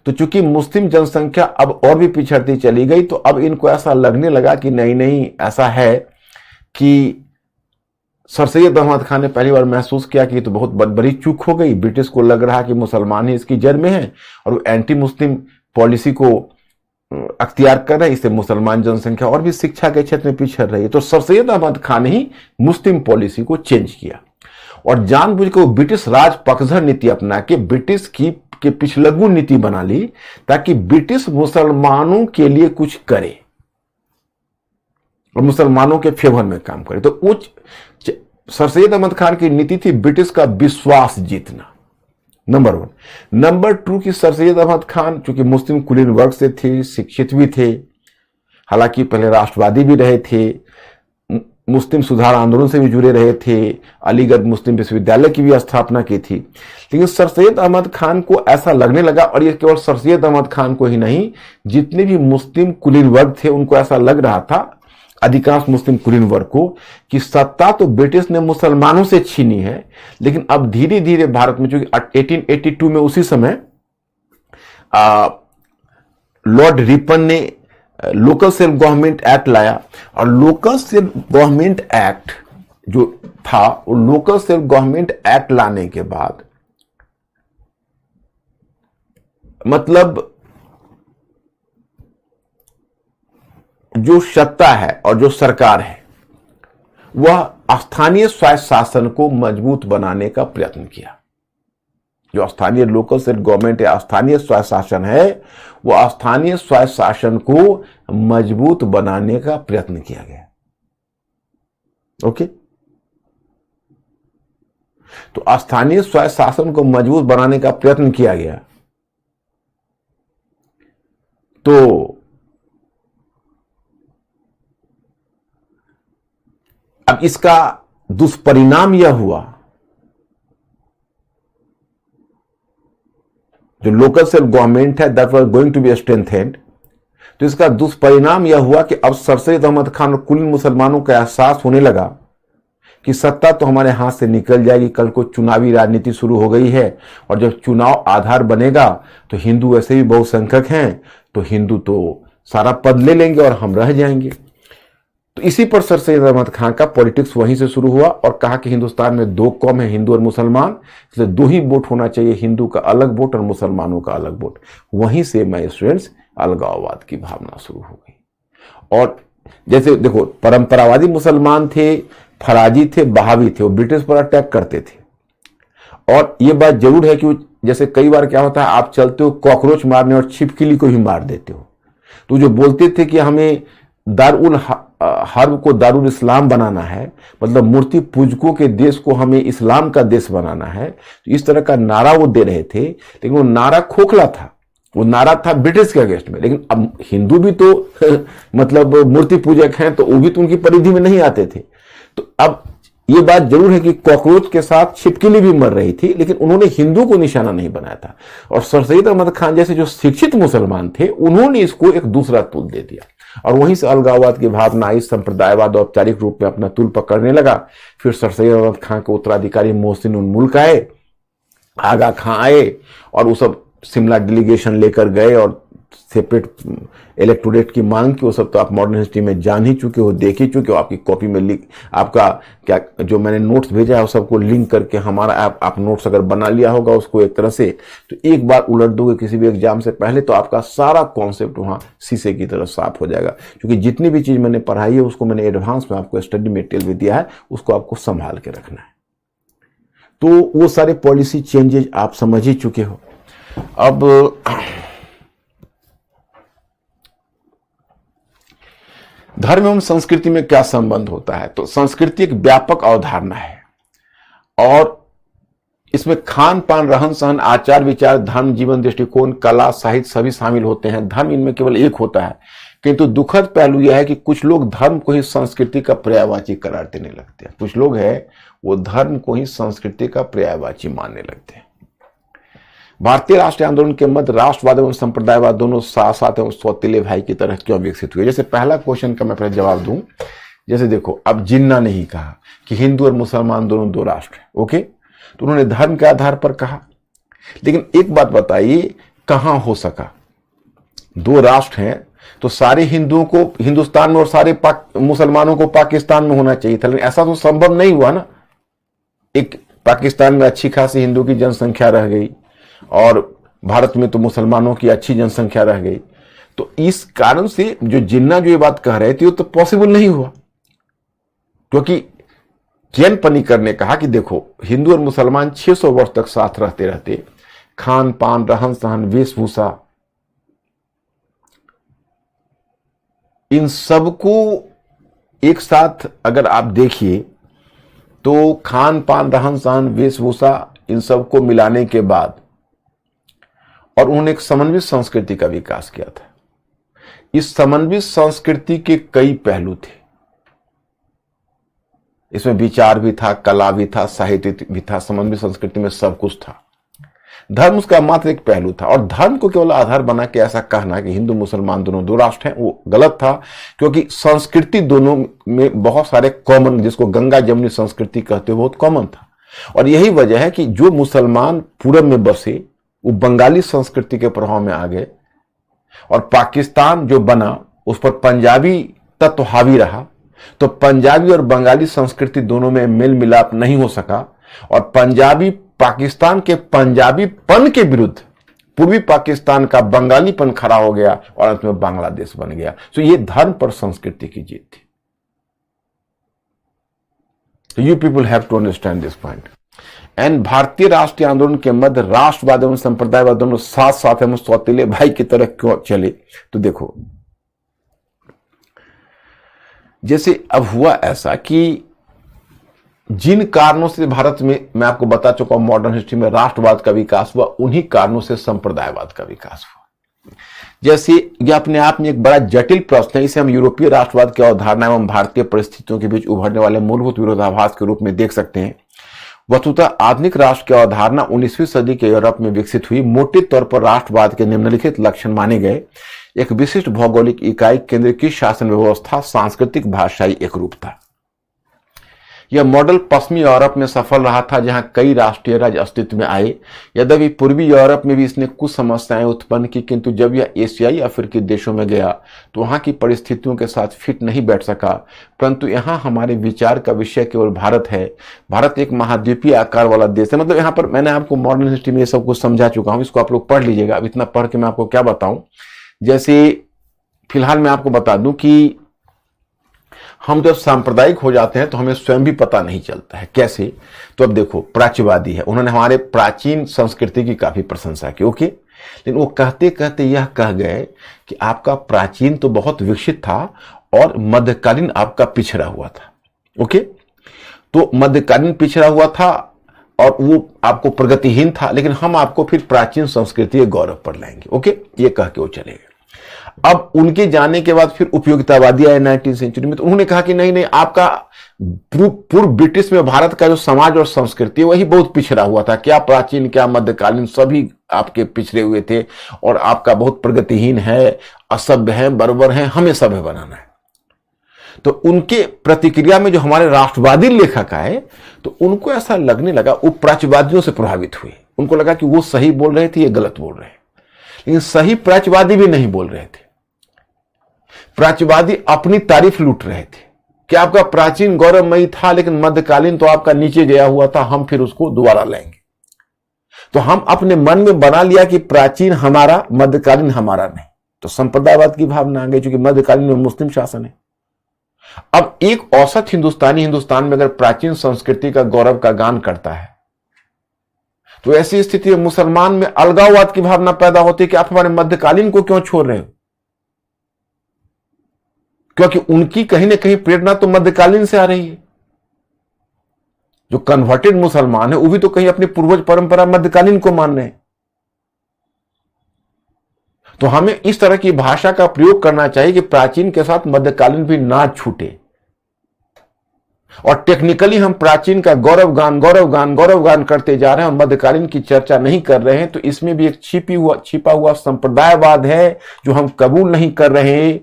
तो चूंकि मुस्लिम जनसंख्या अब और भी पिछड़ती चली गई, तो अब इनको ऐसा लगने लगा कि नहीं ऐसा है कि सर सैयद अहमद खान ने पहली बार महसूस किया कि तो बहुत बड़ी चूक हो गई। ब्रिटिश को लग रहा कि मुसलमान ही इसकी जड़ में है और वो एंटी मुस्लिम पॉलिसी को अख्तियार कर रहे हैं, इससे मुसलमान जनसंख्या और भी शिक्षा के क्षेत्र में पिछड़ रही है। तो सर सैयद अहमद खान ही मुस्लिम पॉलिसी को चेंज किया और जानबूझ के वो ब्रिटिश राज पक्षधर नीति अपना के ब्रिटिश के पिछलग्गू नीति बना ली, ताकि ब्रिटिश मुसलमानों के लिए कुछ करे और मुसलमानों के फेवर में काम करे। तो उच्च सर सैयद अहमद खान की नीति थी ब्रिटिश का विश्वास जीतना, नंबर 1। नंबर 2 कि सर सैयद अहमद खान चूंकि मुस्लिम कुलीन वर्ग से थे, शिक्षित भी थे, हालांकि पहले राष्ट्रवादी भी रहे थे, मुस्लिम सुधार आंदोलन से भी जुड़े रहे थे, अलीगढ़ मुस्लिम विश्वविद्यालय की भी स्थापना की थी। लेकिन सर सैयद अहमद खान को ऐसा लगने लगा, और ये केवल सर सैयद अहमद खान को ही नहीं, जितने भी मुस्लिम कुलीन वर्ग थे उनको ऐसा लग रहा था, अधिकांश मुस्लिम कुलीन वर्ग को, कि सत्ता तो ब्रिटिश ने मुसलमानों से छीनी है, लेकिन अब धीरे धीरे भारत में, चूंकि 1882 में उसी समय लॉर्ड रिपन ने लोकल सेल्फ गवर्नमेंट एक्ट लाया, और लोकल सेल्फ गवर्नमेंट एक्ट जो था, वो लोकल सेल्फ गवर्नमेंट एक्ट लाने के बाद मतलब जो सत्ता है और जो सरकार है वह स्थानीय स्वायत्त शासन को मजबूत बनाने का प्रयत्न किया। जो स्थानीय लोकल सेल्फ गवर्नमेंट या स्थानीय स्वायत्त शासन है, वो स्थानीय स्वायत्त शासन को मजबूत बनाने का प्रयत्न किया गया। ओके, तो स्थानीय स्वायत्त शासन को मजबूत बनाने का प्रयत्न किया गया। तो अब इसका दुष्परिणाम यह हुआ, जो लोकल सेल्फ गवर्नमेंट है that was going to be strengthened, तो इसका दुष्परिणाम यह हुआ कि अब सर सैयद अहमद खान और कुलीन मुसलमानों का एहसास होने लगा कि सत्ता तो हमारे हाथ से निकल जाएगी, कल को चुनावी राजनीति शुरू हो गई है, और जब चुनाव आधार बनेगा तो हिंदू वैसे भी बहुसंख्यक हैं, तो हिंदू तो सारा पद ले लेंगे और हम रह जाएंगे। तो इसी पर सर सैयद अहमद खान का पॉलिटिक्स वहीं से शुरू हुआ और कहा कि हिंदुस्तान में 2 कौम है, हिंदू और मुसलमान, इसलिए 2 ही वोट होना चाहिए, हिंदू का अलग वोट और मुसलमानों का अलग वोट। वहीं से मैं स्टूडेंट्स अलगाववाद की भावना शुरू हो गई। और जैसे देखो, परंपरावादी मुसलमान थे, फराजी थे, बहावी थे, वो ब्रिटिश पर अटैक करते थे। और ये बात जरूर है कि जैसे कई बार क्या होता है, आप चलते हो कॉकरोच मारने और छिपकली को ही मार देते हो। तो जो बोलते थे कि हमें दारुल हर्ब को दारुल इस्लाम बनाना है, मतलब मूर्ति पूजकों के देश को हमें इस्लाम का देश बनाना है, तो इस तरह का नारा वो दे रहे थे। लेकिन वो नारा खोखला था, वो नारा था ब्रिटिश के अगेंस्ट में। लेकिन अब हिंदू भी तो मतलब मूर्ति पूजक हैं, तो वो भी तो उनकी परिधि में नहीं आते थे। तो अब ये बात जरूर है कि कॉकरोच के साथ छिपकली भी मर रही थी, लेकिन उन्होंने हिंदू को निशाना नहीं बनाया था। और सर सैयद अहमद खान जैसे जो शिक्षित मुसलमान थे, उन्होंने इसको एक दूसरा तुल दे दिया, और वहीं से अलगाववाद की भावना आई, संप्रदायवाद औपचारिक रूप में अपना तुल पकड़ने लगा। फिर सर सैयद अहमद खान के उत्तराधिकारी मोहसिन उल मुल्क आए, आगा खां आए, और वो सब शिमला डेलीगेशन लेकर गए और सेपरेट इलेक्टोरेट की मांग की। वो सब तो आप मॉडर्न हिस्ट्री में जान ही चुके हो, देख ही चुके हो। आपकी कॉपी में लिख, आपका क्या जो मैंने नोट्स भेजा है वो सबको लिंक करके हमारा आप नोट्स अगर बना लिया होगा उसको एक तरह से, तो एक बार उलट दोगे किसी भी एग्जाम से पहले, तो आपका सारा कॉन्सेप्ट वहां शीशे की तरह साफ हो जाएगा। क्योंकि जितनी भी चीज मैंने पढ़ाई है उसको मैंने एडवांस में आपको स्टडी मटेरियल भी दिया है, उसको आपको संभाल के रखना है। तो वो सारे पॉलिसी चेंजेज आप समझ ही चुके हो। अब धर्म एवं संस्कृति में क्या संबंध होता है? तो संस्कृति एक व्यापक अवधारणा है, और इसमें खान पान, रहन सहन, आचार विचार, धर्म, जीवन दृष्टिकोण, कला, साहित्य सभी शामिल होते हैं। धर्म इनमें केवल एक होता है, किंतु दुखद पहलू यह है कि कुछ लोग धर्म को ही संस्कृति का पर्यायवाची करार देने लगते हैं। कुछ लोग हैं वो धर्म को ही संस्कृति का पर्यायवाची मानने लगते हैं। भारतीय राष्ट्रीय आंदोलन के मध्य राष्ट्रवाद एवं संप्रदायवाद दोनों साथ साथ एवं सौतेले भाई की तरह क्यों विकसित हुए? जैसे पहला क्वेश्चन का मैं पहले जवाब दूं, जैसे देखो, अब जिन्ना ने ही कहा कि हिंदू और मुसलमान दोनों दो राष्ट्र हैं, ओके, तो उन्होंने धर्म के आधार पर कहा। लेकिन एक बात बताइए, कहां हो सका? दो राष्ट्र हैं तो सारे हिंदुओं को हिंदुस्तान में और सारे मुसलमानों को पाकिस्तान में होना चाहिए था, लेकिन ऐसा तो संभव नहीं हुआ ना। एक पाकिस्तान में अच्छी खासी हिंदू की जनसंख्या रह गई, और भारत में तो मुसलमानों की अच्छी जनसंख्या रह गई। तो इस कारण से जो जिन्ना जो ये बात कह रहे थे वो तो पॉसिबल नहीं हुआ, क्योंकि जैन पनिकर ने कहा कि देखो, हिंदू और मुसलमान 600 वर्ष तक साथ रहते रहते, खान पान, रहन सहन, वेशभूषा, इन सबको एक साथ अगर आप देखिए तो खान पान, रहन सहन, वेशभूषा, इन सबको मिलाने के बाद, और उन्होंने एक समन्वित संस्कृति का विकास किया था। इस समन्वित संस्कृति के कई पहलू थे, इसमें विचार भी था, कला भी था, साहित्य भी था। समन्वित संस्कृति में सब कुछ था। धर्म उसका मात्र एक पहलू था, और धर्म को केवल आधार बना के ऐसा कहना कि हिंदू मुसलमान दोनों दो राष्ट्र हैं, वो गलत था। क्योंकि संस्कृति दोनों में बहुत सारे कॉमन, जिसको गंगा जमुनी संस्कृति कहते हो, बहुत कॉमन था। और यही वजह है कि जो मुसलमान पूरब में बसे वो बंगाली संस्कृति के प्रभाव में आ गए, और पाकिस्तान जो बना उस पर पंजाबी तत्व हावी रहा। तो पंजाबी और बंगाली संस्कृति दोनों में मेल मिलाप नहीं हो सका, और पंजाबी पाकिस्तान के पंजाबीपन के विरुद्ध पूर्वी पाकिस्तान का बंगालीपन खड़ा हो गया, और अंत में बांग्लादेश बन गया। तो ये धर्म पर संस्कृति की जीत थी। So you people have to understand this point. And भारतीय राष्ट्रीय आंदोलन के मध्य राष्ट्रवाद एवं संप्रदायवाद दोनों साथ साथ एवं सौतेले भाई की तरह क्यों चले? तो देखो, जैसे अब हुआ ऐसा कि जिन कारणों से भारत में, मैं आपको बता चुका हूं, मॉडर्न हिस्ट्री में राष्ट्रवाद का विकास हुआ, उन्हीं कारणों से संप्रदायवाद का विकास हुआ। जैसे यह अपने आप में एक बड़ा जटिल प्रश्न है, इसे हम यूरोपीय राष्ट्रवाद की अवधारणा एवं भारतीय परिस्थितियों के बीच उभरने वाले मूलभूत विरोधाभास के रूप में देख सकते हैं। वस्तुतः आधुनिक राष्ट्र की अवधारणा 19वीं सदी के यूरोप में विकसित हुई। मोटे तौर पर राष्ट्रवाद के निम्नलिखित लक्षण माने गए: एक विशिष्ट भौगोलिक इकाई, केंद्रीकृत शासन व्यवस्था, सांस्कृतिक भाषाई एकरूपता। यह मॉडल पश्चिमी यूरोप में सफल रहा था, जहां कई राष्ट्रीय राज्य अस्तित्व में आए। यद्यपि पूर्वी यूरोप में भी इसने कुछ समस्याएं उत्पन्न की, किंतु जब यह एशियाई अफ्रीकी देशों में गया तो वहां की परिस्थितियों के साथ फिट नहीं बैठ सका। परंतु यहाँ हमारे विचार का विषय केवल भारत है। भारत एक महाद्वीपीय आकार वाला देश है। मतलब यहाँ पर मैंने आपको मॉडर्न हिस्ट्री में ये सब कुछ समझा चुका हूँ, इसको आप लोग पढ़ लीजिएगा। अब इतना पढ़ के मैं आपको क्या बताऊं। जैसे फिलहाल मैं आपको बता दूं कि हम जब सांप्रदायिक हो जाते हैं तो हमें स्वयं भी पता नहीं चलता है कैसे। तो अब देखो, प्राच्यवादी है, उन्होंने हमारे प्राचीन संस्कृति की काफी प्रशंसा की, ओके, लेकिन वो कहते कहते यह कह गए कि आपका प्राचीन तो बहुत विकसित था और मध्यकालीन आपका पिछड़ा हुआ था। ओके, तो मध्यकालीन पिछड़ा हुआ था और वो आपको प्रगतिहीन था, लेकिन हम आपको फिर प्राचीन संस्कृति के गौरव पर लाएंगे। ओके, ये कह के वो चले गए। अब उनके जाने के बाद फिर उपयोगितावादी आए 19वीं सेंचुरी में, तो उन्होंने कहा कि नहीं नहीं, आपका पूर्व ब्रिटिश में भारत का जो समाज और संस्कृति वही बहुत पिछड़ा हुआ था, क्या प्राचीन क्या मध्यकालीन सभी आपके पिछड़े हुए थे और आपका बहुत प्रगतिहीन है, असभ्य है, बर्बर है, हमें सभ्य बनाना है। तो उनके प्रतिक्रिया में जो हमारे राष्ट्रवादी लेखक आए, तो उनको ऐसा लगने लगा, वो प्राच्यवादियों से प्रभावित हुए। उनको लगा कि वो सही बोल रहे थे, ये गलत बोल रहे हैं। लेकिन सही प्राच्यवादी भी नहीं बोल रहे थे। प्राच्यवादी अपनी तारीफ लूट रहे थे कि आपका प्राचीन गौरवमयी था, लेकिन मध्यकालीन तो आपका नीचे गया हुआ था, हम फिर उसको दोबारा लाएंगे। तो हम अपने मन में बना लिया कि प्राचीन हमारा, मध्यकालीन हमारा नहीं। तो संप्रदायवाद की भावना आ गई, क्योंकि मध्यकालीन में मुस्लिम शासन है। अब एक औसत हिंदुस्तानी हिंदुस्तान में अगर प्राचीन संस्कृति का गौरव का गान करता है, तो ऐसी स्थिति में मुसलमान में अलगाववाद की भावना पैदा होती है कि आप हमारे मध्यकालीन को क्यों छोड़ रहे हो, क्योंकि उनकी कहीं ना कहीं प्रेरणा तो मध्यकालीन से आ रही है। जो कन्वर्टेड मुसलमान है वो भी तो कहीं अपनी पूर्वज परंपरा मध्यकालीन को मान रहे हैं। तो हमें इस तरह की भाषा का प्रयोग करना चाहिए कि प्राचीन के साथ मध्यकालीन भी ना छूटे, और टेक्निकली हम प्राचीन का गौरव गान करते जा रहे हैं और मध्यकालीन की चर्चा नहीं कर रहे हैं। तो इसमें भी एक छिपा हुआ संप्रदायवाद है जो हम कबूल नहीं कर रहे हैं,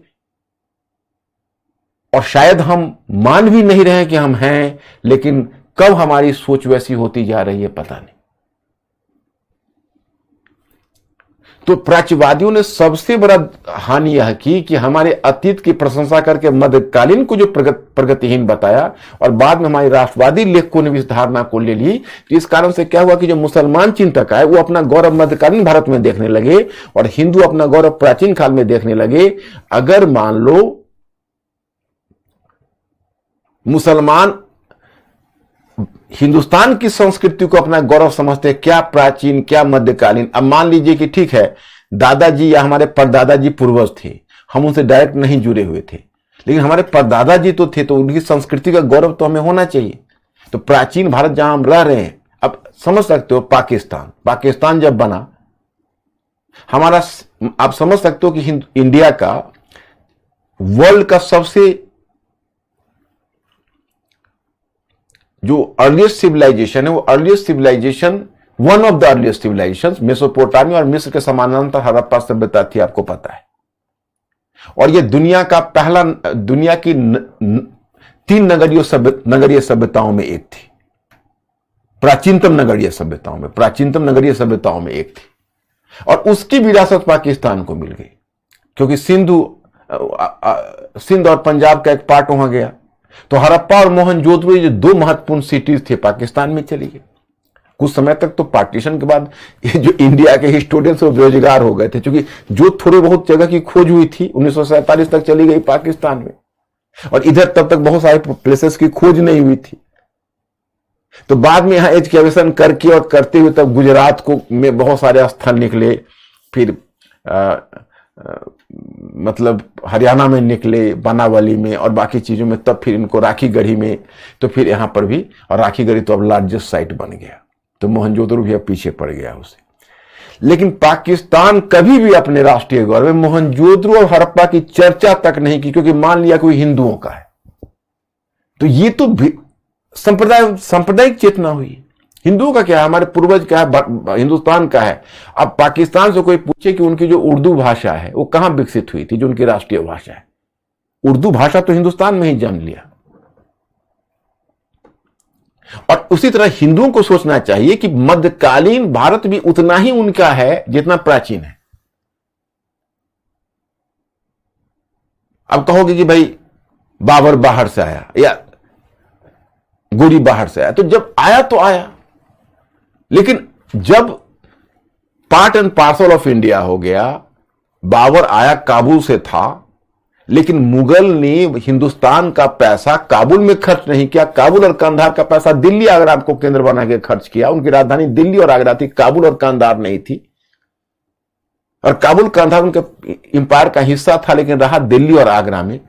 और शायद हम मान भी नहीं रहे कि हम हैं, लेकिन कब हमारी सोच वैसी होती जा रही है पता नहीं। तो प्राच्यवादियों ने सबसे बड़ा हानि यह की कि हमारे अतीत की प्रशंसा करके मध्यकालीन को जो प्रगतिहीन बताया, और बाद में हमारे राष्ट्रवादी लेखकों ने भी इस धारणा को ले ली। तो इस कारण से क्या हुआ कि जो मुसलमान चिंतक आए वो अपना गौरव मध्यकालीन भारत में देखने लगे और हिंदू अपना गौरव प्राचीन काल में देखने लगे। अगर मान लो मुसलमान हिंदुस्तान की संस्कृति को अपना गौरव समझते हैं, क्या प्राचीन क्या मध्यकालीन। अब मान लीजिए कि ठीक है, दादाजी या हमारे परदादाजी पूर्वज थे, हम उनसे डायरेक्ट नहीं जुड़े हुए थे, लेकिन हमारे परदादाजी तो थे, तो उनकी संस्कृति का गौरव तो हमें होना चाहिए। तो प्राचीन भारत जहां हम रह रहे हैं, अब समझ सकते हो पाकिस्तान जब बना हमारा, आप समझ सकते हो कि इंडिया का वर्ल्ड का सबसे जो अर्लीस्ट सिविलाइजेशन है, वो earliest civilization, one of the earliest civilization Mesopotamia और मिस्र के समानांतर हड़प्पा सभ्यता थी, आपको पता है। और ये दुनिया का पहला, दुनिया की 3 नगरीय सभ्यताओं में एक थी, प्राचीनतम नगरीय सभ्यताओं में एक थी। और उसकी विरासत पाकिस्तान को मिल गई, क्योंकि सिंध और पंजाब का एक पार्ट वहां गया। तो हड़प्पा और मोहनजोदड़ो ये 2 महत्वपूर्ण सिटीज थे, पाकिस्तान में चली गई। कुछ समय तक तो पार्टीशन के बाद ये जो इंडिया के हिस्टोरियंस वो बेरोजगार हो गए थे, क्योंकि जो थोड़ी बहुत जगह की खोज हुई थी 1947 तक चली गई पाकिस्तान में, और इधर तब तक बहुत सारे प्लेसेस की खोज नहीं हुई थी। तो बाद में यहां एजुकेशन करके और करते हुए तब गुजरात को में बहुत सारे स्थल निकले, फिर मतलब हरियाणा में निकले, बनावली में और बाकी चीजों में, तब फिर इनको राखी गढ़ी में, तो फिर यहां पर भी, और राखी गढ़ी तो अब लार्जेस्ट साइट बन गया। तो मोहनजोदड़ो भी अब पीछे पड़ गया उसे। लेकिन पाकिस्तान कभी भी अपने राष्ट्रीय गौरव में मोहनजोदड़ो और हड़प्पा की चर्चा तक नहीं की, क्योंकि मान लिया कोई हिंदुओं का है। तो ये तो सांप्रदायिक चेतना हुई। हिंदुओं का क्या है, हमारे पूर्वज क्या है, हिंदुस्तान का है। अब पाकिस्तान से कोई पूछे कि उनकी जो उर्दू भाषा है वो कहां विकसित हुई थी, जो उनकी राष्ट्रीय भाषा है, उर्दू भाषा तो हिंदुस्तान में ही जन्म लिया। और उसी तरह हिंदुओं को सोचना चाहिए कि मध्यकालीन भारत भी उतना ही उनका है जितना प्राचीन है। अब कहोगे कि भाई बाबर बाहर से आया या गोरी बाहर से आया, तो जब आया तो आया, लेकिन जब part and parcel of India हो गया, बाबर आया काबुल से था, लेकिन मुगल ने हिंदुस्तान का पैसा काबुल में खर्च नहीं किया, काबुल और कंधार का पैसा दिल्ली आगरा को केंद्र बना के खर्च किया। उनकी राजधानी दिल्ली और आगरा थी, काबुल और कंधार नहीं थी। और काबुल कंधार उनके एम्पायर का हिस्सा था, लेकिन रहा दिल्ली और आगरा में।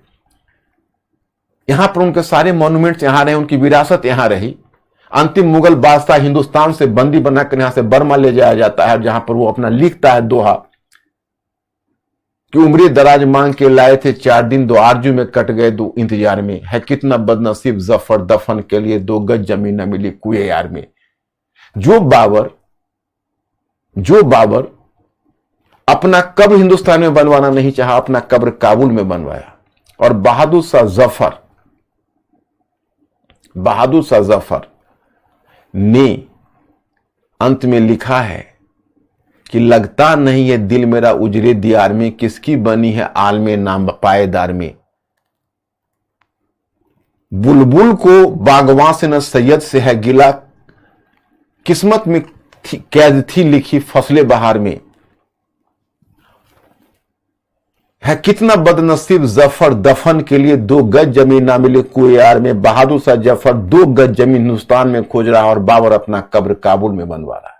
यहां पर उनके सारे मॉन्यूमेंट्स यहां रहे, उनकी विरासत यहां रही। अंतिम मुगल बादशाह हिंदुस्तान से बंदी बनाकर यहां से बर्मा ले जाया जाता है, जहां पर वो अपना लिखता है दोहा कि उम्र दराज मांग के लाए थे 4 दिन, 2 आरजू में कट गए 2 इंतजार में, है कितना बदनसीब जफर दफन के लिए 2 गज जमीन न मिली कुए यार में। जो बाबर अपना कब्र हिंदुस्तान में बनवाना नहीं चाहा, अपना कब्र काबुल में बनवाया। और बहादुर शाह जफर ने अंत में लिखा है कि लगता नहीं है दिल मेरा उजरे दियार में, किसकी बनी है आलमे नाम पायेदार में। बुलबुल को बागवां से न सैयद से है गिला, किस्मत में कैद थी लिखी फसले बहार में। है कितना बदनसीब जफर दफन के लिए 2 गज जमीन ना मिले कुए यार में। बहादुर शाह जफर 2 गज जमीन हिंदुस्तान में खोज रहा है और बाबर अपना कब्र काबुल में बनवा रहा है।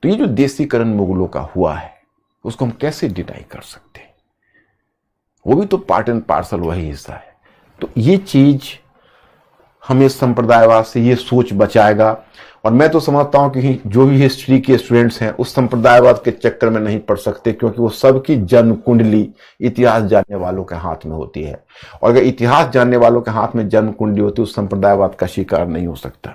तो ये जो देसीकरण मुगलों का हुआ है उसको हम कैसे डिनाई कर सकते हैं? वो भी तो पार्ट एंड पार्सल वही हिस्सा है। तो ये चीज हमें संप्रदायवाद से ये सोच बचाएगा। और मैं तो समझता हूं कि जो भी हिस्ट्री के स्टूडेंट्स हैं उस संप्रदायवाद के चक्कर में नहीं पड़ सकते, क्योंकि वो सबकी जन्म कुंडली इतिहास जानने वालों के हाथ में होती है। और अगर इतिहास जानने वालों के हाथ में जन्म कुंडली होती है, उस संप्रदायवाद का शिकार नहीं हो सकता।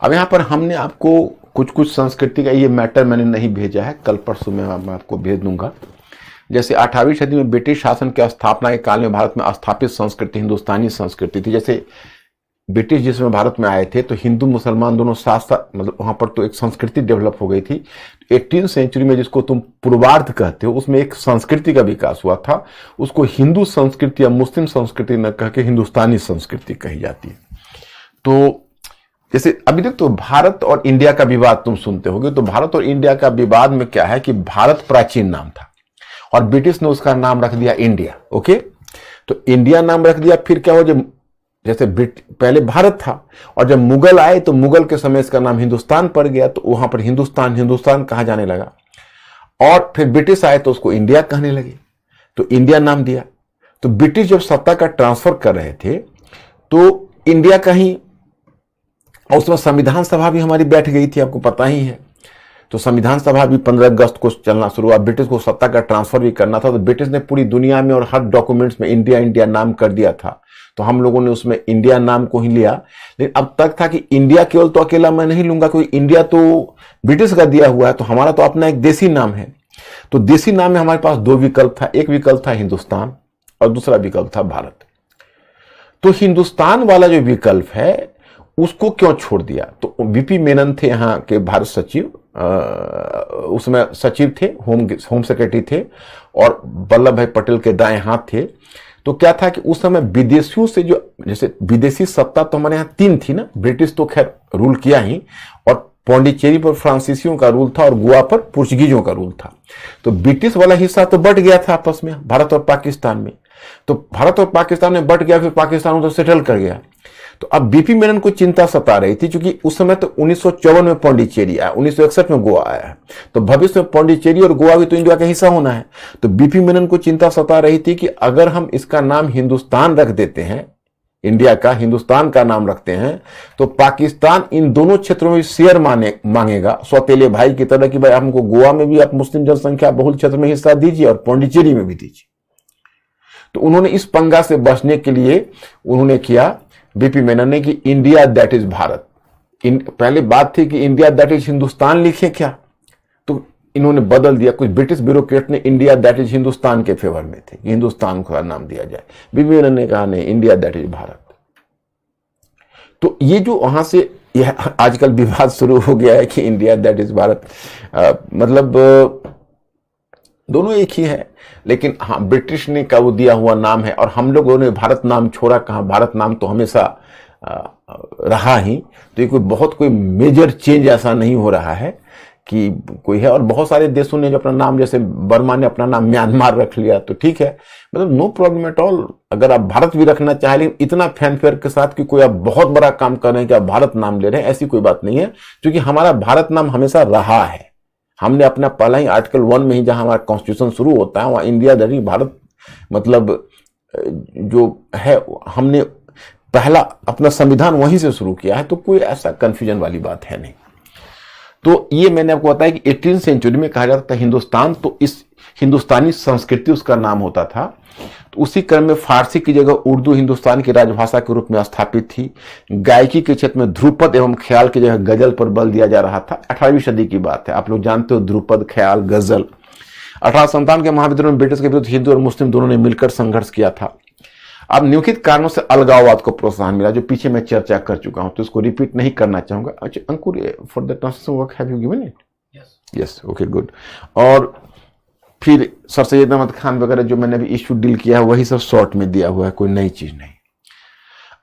अब यहां पर हमने आपको कुछ कुछ संस्कृति का ये मैटर मैंने नहीं भेजा है, कल परसों में मैं आपको भेज दूंगा। जैसे 18वीं सदी में ब्रिटिश शासन की स्थापना के काल में भारत में स्थापित संस्कृति हिंदुस्तानी संस्कृति थी। जैसे ब्रिटिश जिसमें भारत में आए थे तो हिंदू मुसलमान दोनों साथ साथ, मतलब वहां पर तो एक संस्कृति डेवलप हो गई थी। 18वीं सेंचुरी में जिसको तुम पूर्वार्ध कहते हो, उसमें एक संस्कृति का विकास हुआ था। उसको हिंदू संस्कृति या मुस्लिम संस्कृति न कह के हिंदुस्तानी संस्कृति कही जाती है। तो जैसे अभी तक तो भारत और इंडिया का विवाद तुम सुनते होगे, तो भारत और इंडिया का विवाद में क्या है कि भारत प्राचीन नाम था और ब्रिटिश ने उसका नाम रख दिया इंडिया। ओके, तो इंडिया नाम रख दिया। फिर क्या हो, जब जैसे पहले भारत था और जब मुगल आए तो मुगल के समय इसका नाम हिंदुस्तान पड़ गया, तो वहां पर हिंदुस्तान कहा जाने लगा। और फिर ब्रिटिश आए तो उसको इंडिया कहने लगे, तो इंडिया नाम दिया। तो ब्रिटिश जब सत्ता का ट्रांसफर कर रहे थे तो इंडिया कहीं, और उसमें संविधान सभा भी हमारी बैठ गई थी, आपको पता ही है। तो संविधान सभा भी 15 अगस्त को चलना शुरू हुआ। ब्रिटिश को सत्ता का ट्रांसफर भी करना था, तो ब्रिटिश ने पूरी दुनिया में और हर डॉक्यूमेंट्स में इंडिया इंडिया नाम कर दिया था। तो हम लोगों ने उसमें इंडिया नाम को ही लिया। लेकिन अब तक था कि इंडिया केवल तो अकेला मैं नहीं लूंगा, क्योंकि इंडिया तो ब्रिटिश का दिया हुआ है, तो हमारा तो अपना एक देसी नाम है। तो देसी नाम में हमारे पास 2 विकल्प था, एक विकल्प था हिंदुस्तान और दूसरा विकल्प था भारत। तो हिंदुस्तान वाला जो विकल्प है उसको क्यों छोड़ दिया? तो वीपी मेनन थे यहाँ के भारत सचिव, उसमें सचिव थे, होम सेक्रेटरी थे, और वल्लभ भाई पटेल के दाएं हाथ थे। तो क्या था कि उस समय विदेशियों से जो, जैसे विदेशी सत्ता तो हमारे यहाँ 3 थी ना, ब्रिटिश तो खैर रूल किया ही, और पौंडीचेरी पर फ्रांसीसियों का रूल था और गोवा पर पुर्तगीजों का रूल था। तो ब्रिटिश वाला हिस्सा तो बट गया था आपस में भारत और पाकिस्तान में। तो भारत और पाकिस्तान में बट गया, फिर पाकिस्तान उधर सेटल कर गया। तो अब बीपी मेनन को चिंता सता रही थी, क्योंकि उस समय तो 1954 में पौंडीचेरी आया, 1961 में गोवा आया है, तो भविष्य में पौंडीचेरी और गोवा भी तो इंडिया का हिस्सा होना है। तो बीपी मेनन को चिंता सता रही थी कि अगर हम इसका नाम हिंदुस्तान रख देते हैं, इंडिया का हिंदुस्तान का नाम रखते हैं, तो पाकिस्तान इन दोनों क्षेत्रों में शेयर मांगेगा सौतेले भाई की तरह कि भाई हमको गोवा में भी आप मुस्लिम जनसंख्या बहुल क्षेत्र में हिस्सा दीजिए और पौंडीचेरी में भी दीजिए। तो उन्होंने इस पंगा से बचने के लिए उन्होंने किया बीपी मेनन ने कि इंडिया दैट इज भारत। पहले बात थी कि इंडिया दैट इज हिंदुस्तान लिखे क्या, तो इन्होंने बदल दिया। कुछ ब्रिटिश ब्यूरोक्रेट ने इंडिया दैट इज हिंदुस्तान के फेवर में थे, हिंदुस्तान का नाम दिया जाए। बीपी मेनन ने कहा नहीं, इंडिया दैट इज भारत। तो ये जो वहां से आजकल विवाद शुरू हो गया है कि इंडिया दैट इज भारत, मतलब दोनों एक ही है, लेकिन हाँ ब्रिटिश ने का वो दिया हुआ नाम है और हम लोगों ने भारत नाम छोड़ा कहाँ, भारत नाम तो हमेशा रहा ही। तो ये कोई मेजर चेंज ऐसा नहीं हो रहा है कि कोई है, और बहुत सारे देशों ने जो अपना नाम, जैसे बर्मा ने अपना नाम म्यांमार रख लिया, तो ठीक है, मतलब नो प्रॉब्लम एट ऑल। अगर आप भारत भी रखना चाहे, लेकिन इतना फैनफेयर के साथ कि कोई आप बहुत बड़ा काम कर रहे हैं कि आप भारत नाम ले रहे हैं, ऐसी कोई बात नहीं है, क्योंकि हमारा भारत नाम हमेशा रहा है। हमने अपना पहला ही आर्टिकल 1 में ही जहां हमारा कॉन्स्टिट्यूशन शुरू होता है, वहां इंडिया दैट भारत, मतलब जो है, हमने पहला अपना संविधान वहीं से शुरू किया है, तो कोई ऐसा कंफ्यूजन वाली बात है नहीं। तो ये मैंने आपको बताया कि 18वीं सेंचुरी में कहा जाता था हिंदुस्तान, तो इस हिंदुस्तानी संस्कृति उसका नाम होता था। तो उसी क्रम में फारसी की जगह उर्दू हिंदुस्तान की राजभाषा के रूप में स्थापित थी। गायकी के क्षेत्र में ध्रुपद एवं ख्याल की जगह गजल पर बल दिया जा रहा था। 18वीं सदी की बात है, आप लोग जानते हो ध्रुपद, ख्याल, गजल। 1857 के महाविद्रोह में ब्रिटिश के विरुद्ध हिंदू और मुस्लिम दोनों ने मिलकर संघर्ष किया था। अब निम्नलिखित कारणों से अलगाववाद को प्रोत्साहन मिला, जो पीछे मैं चर्चा कर चुका हूं, तो इसको रिपीट नहीं करना चाहूंगा। अच्छा Ankur, for the translation work have you given it? Yes, okay, good. और फिर सर सैयद अहमद खान वगैरह जो मैंने अभी इश्यू डील किया है, वही सब शॉर्ट में दिया हुआ है, कोई नई चीज नहीं।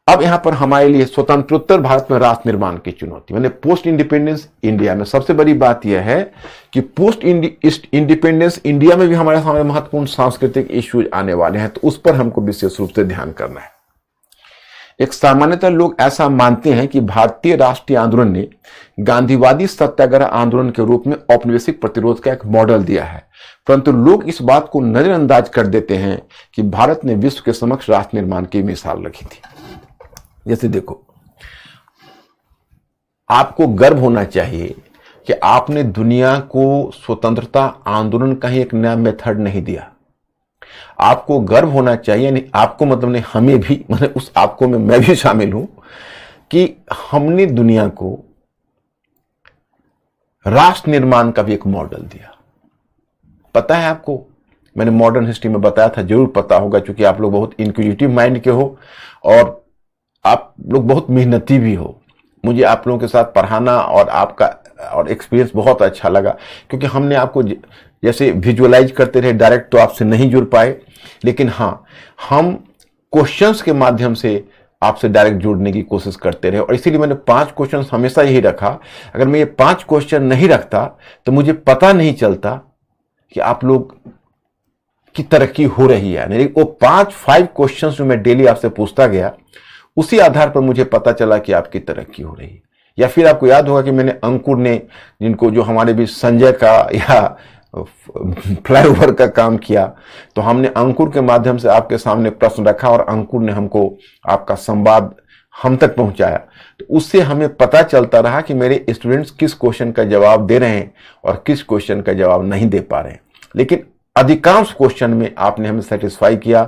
अब यहां पर हमारे लिए स्वतंत्रोत्तर भारत में राष्ट्र निर्माण की चुनौती, मैंने पोस्ट इंडिपेंडेंस इंडिया में सबसे बड़ी बात यह है कि पोस्ट इंडिपेंडेंस इंडिया में भी हमारे सामने महत्वपूर्ण सांस्कृतिक इश्यूज आने वाले हैं, तो उस पर हमको विशेष रूप से ध्यान करना है। एक सामान्यतः लोग ऐसा मानते हैं कि भारतीय राष्ट्रीय आंदोलन ने गांधीवादी सत्याग्रह आंदोलन के रूप में औपनिवेशिक प्रतिरोध का एक मॉडल दिया है, परंतु लोग इस बात को नजरअंदाज कर देते हैं कि भारत ने विश्व के समक्ष राष्ट्र निर्माण की मिसाल रखी थी। जैसे देखो, आपको गर्व होना चाहिए कि आपने दुनिया को स्वतंत्रता आंदोलन का ही एक नया मेथड नहीं दिया। आपको गर्व होना चाहिए, यानी आपको मतलब नहीं, हमें भी, मतलब उस आपको में मैं भी शामिल हूं, कि हमने दुनिया को राष्ट्र निर्माण का भी एक मॉडल दिया। पता है आपको, मैंने मॉडर्न हिस्ट्री में बताया था, जरूर पता होगा, क्योंकि आप लोग बहुत इंक्विजिटिव माइंड के हो और आप लोग बहुत मेहनती भी हो। मुझे आप लोगों के साथ पढ़ाना और आपका और एक्सपीरियंस बहुत अच्छा लगा, क्योंकि हमने आपको जैसे विजुअलाइज करते रहे, डायरेक्ट तो आपसे नहीं जुड़ पाए, लेकिन हाँ, हम क्वेश्चंस के माध्यम से आपसे डायरेक्ट जुड़ने की कोशिश करते रहे। और इसीलिए मैंने 5 क्वेश्चंस हमेशा यही रखा। अगर मैं ये 5 क्वेश्चन नहीं रखता तो मुझे पता नहीं चलता कि आप लोग की तरक्की हो रही है। नहीं, वो 5 क्वेश्चंस जो मैं डेली आपसे पूछता गया, उसी आधार पर मुझे पता चला कि आपकी तरक्की हो रही है। या फिर आपको याद होगा कि मैंने अंकुर ने, जिनको जो हमारे बीच संजय का या फ्लाईओवर का काम किया, तो हमने अंकुर के माध्यम से आपके सामने प्रश्न रखा और अंकुर ने हमको आपका संवाद हम तक पहुंचाया। तो उससे हमें पता चलता रहा कि मेरे स्टूडेंट्स किस क्वेश्चन का जवाब दे रहे हैं और किस क्वेश्चन का जवाब नहीं दे पा रहे हैं। लेकिन अधिकांश क्वेश्चन में आपने हमें सेटिस्फाई किया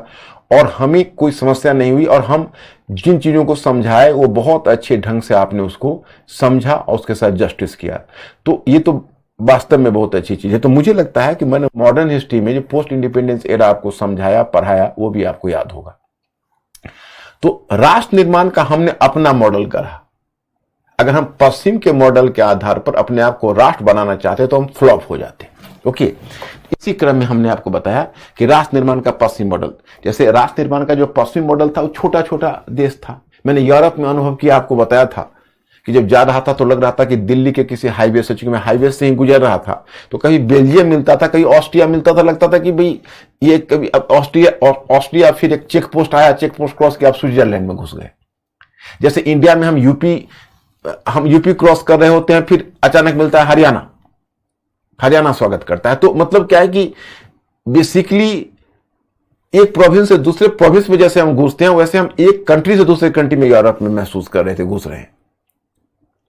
और हमें कोई समस्या नहीं हुई, और हम जिन चीजों को समझाए वो बहुत अच्छे ढंग से आपने उसको समझा और उसके साथ जस्टिस किया। तो ये तो वास्तव में बहुत अच्छी चीज है। तो मुझे लगता है कि मैंने मॉडर्न हिस्ट्री में जो पोस्ट इंडिपेंडेंस एरा आपको समझाया, पढ़ाया, वो भी आपको याद होगा। तो राष्ट्र निर्माण का हमने अपना मॉडल करा। अगर हम पश्चिम के मॉडल के आधार पर अपने आप को राष्ट्र बनाना चाहते तो हम फ्लॉप हो जाते। ओके, इसी क्रम में हमने आपको बताया कि राष्ट्र निर्माण का पश्चिम मॉडल, जैसे राष्ट्र निर्माण का जो पश्चिम मॉडल था वो छोटा छोटा देश था। मैंने यूरोप में अनुभव किया, आपको बताया था कि जब जा रहा था तो लग रहा था कि दिल्ली के किसी हाईवे से, चूंकि मैं हाईवे से ही गुजर रहा था, तो कभी बेल्जियम मिलता था, कभी ऑस्ट्रिया मिलता था, लगता था कि भाई ये कभी ऑस्ट्रिया, फिर एक चेक पोस्ट आया, चेक पोस्ट क्रॉस के आप स्विट्जरलैंड में घुस गए। जैसे इंडिया में हम यूपी क्रॉस कर रहे होते हैं, फिर अचानक मिलता है हरियाणा स्वागत करता है। तो मतलब क्या है कि बेसिकली एक प्रोविंस से दूसरे प्रोविंस में जैसे हम घुसते हैं, वैसे हम एक कंट्री से दूसरे कंट्री में यूरोप में महसूस कर रहे थे, घुस रहे हैं।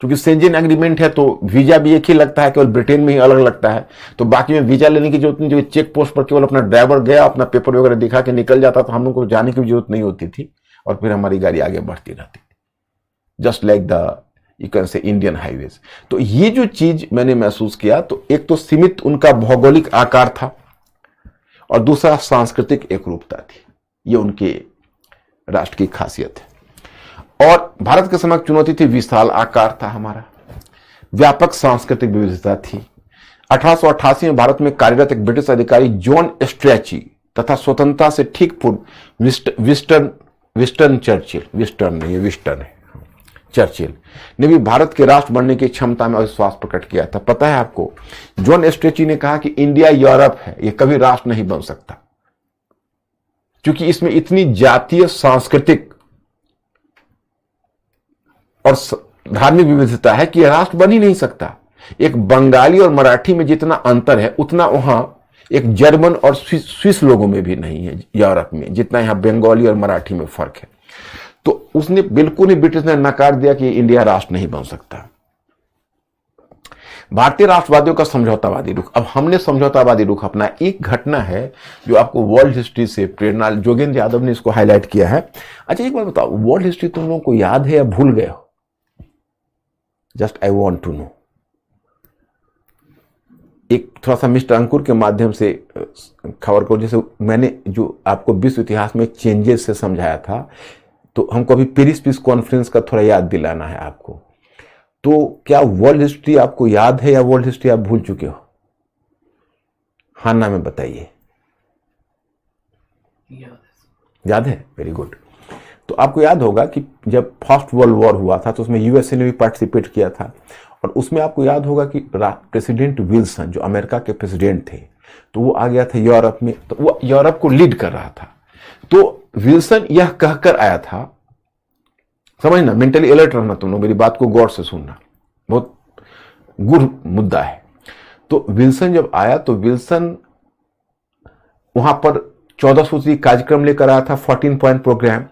क्योंकि शेंजन एग्रीमेंट है तो वीजा भी एक ही लगता है, केवल ब्रिटेन में ही अलग लगता है। तो बाकी में वीजा लेने की जरूरत नहीं, जो चेक पोस्ट पर केवल अपना ड्राइवर गया, अपना पेपर वगैरह दिखा के निकल जाता, तो हम लोग को जाने की भी जरूरत नहीं होती थी, और फिर हमारी गाड़ी आगे बढ़ती रहती थी, just like the you can say Indian highways. तो ये जो चीज मैंने महसूस किया, तो एक तो सीमित उनका भौगोलिक आकार था और दूसरा सांस्कृतिक एकरूपता थी। ये उनके राष्ट्र की खासियत है। और भारत के समक्ष चुनौती थी विशाल आकार था हमारा, व्यापक सांस्कृतिक विविधता थी। 1888 में भारत में कार्यरत एक ब्रिटिश अधिकारी जॉन स्ट्रैची तथा स्वतंत्रता से ठीक पूर्व विस्टन चर्चिल ने भी भारत के राष्ट्र बनने की क्षमता में अविश्वास प्रकट किया था। पता है आपको, जॉन स्ट्रेची ने कहा कि इंडिया यूरोप है, यह कभी राष्ट्र नहीं बन सकता, क्योंकि इसमें इतनी जातीय, सांस्कृतिक और धार्मिक विविधता है कि यह राष्ट्र बन ही नहीं सकता। एक बंगाली और मराठी में जितना अंतर है उतना वहां एक जर्मन और स्विस लोगों में भी नहीं है, यूरोप में जितना यहां बंगाली और मराठी में फर्क है। तो उसने बिल्कुल ही, ब्रिटिश ने नकार दिया कि इंडिया राष्ट्र नहीं बन सकता। भारतीय राष्ट्रवादियों का समझौतावादी रुख। अब हमने समझौतावादी रुख अपना, एक घटना है जो आपको वर्ल्ड हिस्ट्री से प्रेरणा, जोगेंद्र यादव ने इसको हाईलाइट किया है। अच्छा एक बार बताओ, वर्ल्ड हिस्ट्री तुम लोगों को याद है या भूल गए हो? Just I want to know. एक थोड़ा सा मिस्टर अंकुर के माध्यम से खबर को, जैसे मैंने जो आपको विश्व इतिहास में चेंजेस से समझाया था, तो हमको अभी पेरिस पीस कॉन्फ्रेंस का थोड़ा याद दिलाना है आपको। तो क्या वर्ल्ड हिस्ट्री आपको याद है या वर्ल्ड हिस्ट्री आप भूल चुके हो? हाँ ना में बताइए। याद है? Very good. तो आपको याद होगा कि जब फर्स्ट वर्ल्ड वॉर हुआ था तो उसमें यूएसए ने भी पार्टिसिपेट किया था, और उसमें आपको याद होगा कि प्रेसिडेंट विल्सन जो अमेरिका के प्रेसिडेंट थे, तो वो आ गया था यूरोप में, तो वो यूरोप को लीड कर रहा था। तो विल्सन यह कहकर आया था, समझना, मेंटली अलर्ट रहना तुम लोग, मेरी बात को गौर से सुनना, बहुत गुर मुद्दा है। तो विल्सन जब आया तो विल्सन वहां पर 14 सूत्री कार्यक्रम लेकर आया था, 14 पॉइंट प्रोग्राम,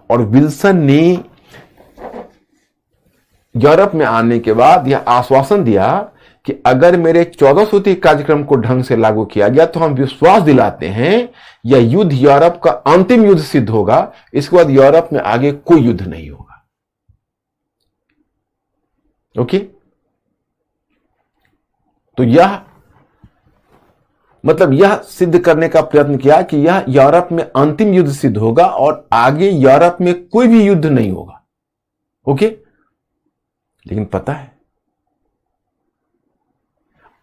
और विल्सन ने यूरोप में आने के बाद यह आश्वासन दिया कि अगर मेरे 14 सूत्री कार्यक्रम को ढंग से लागू किया गया तो हम विश्वास दिलाते हैं यह युद्ध यूरोप का अंतिम युद्ध सिद्ध होगा, इसके बाद यूरोप में आगे कोई युद्ध नहीं होगा। ओके, तो यह मतलब यह सिद्ध करने का प्रयत्न किया कि यह यूरोप में अंतिम युद्ध सिद्ध होगा और आगे यूरोप में कोई भी युद्ध नहीं होगा। ओके, लेकिन पता है,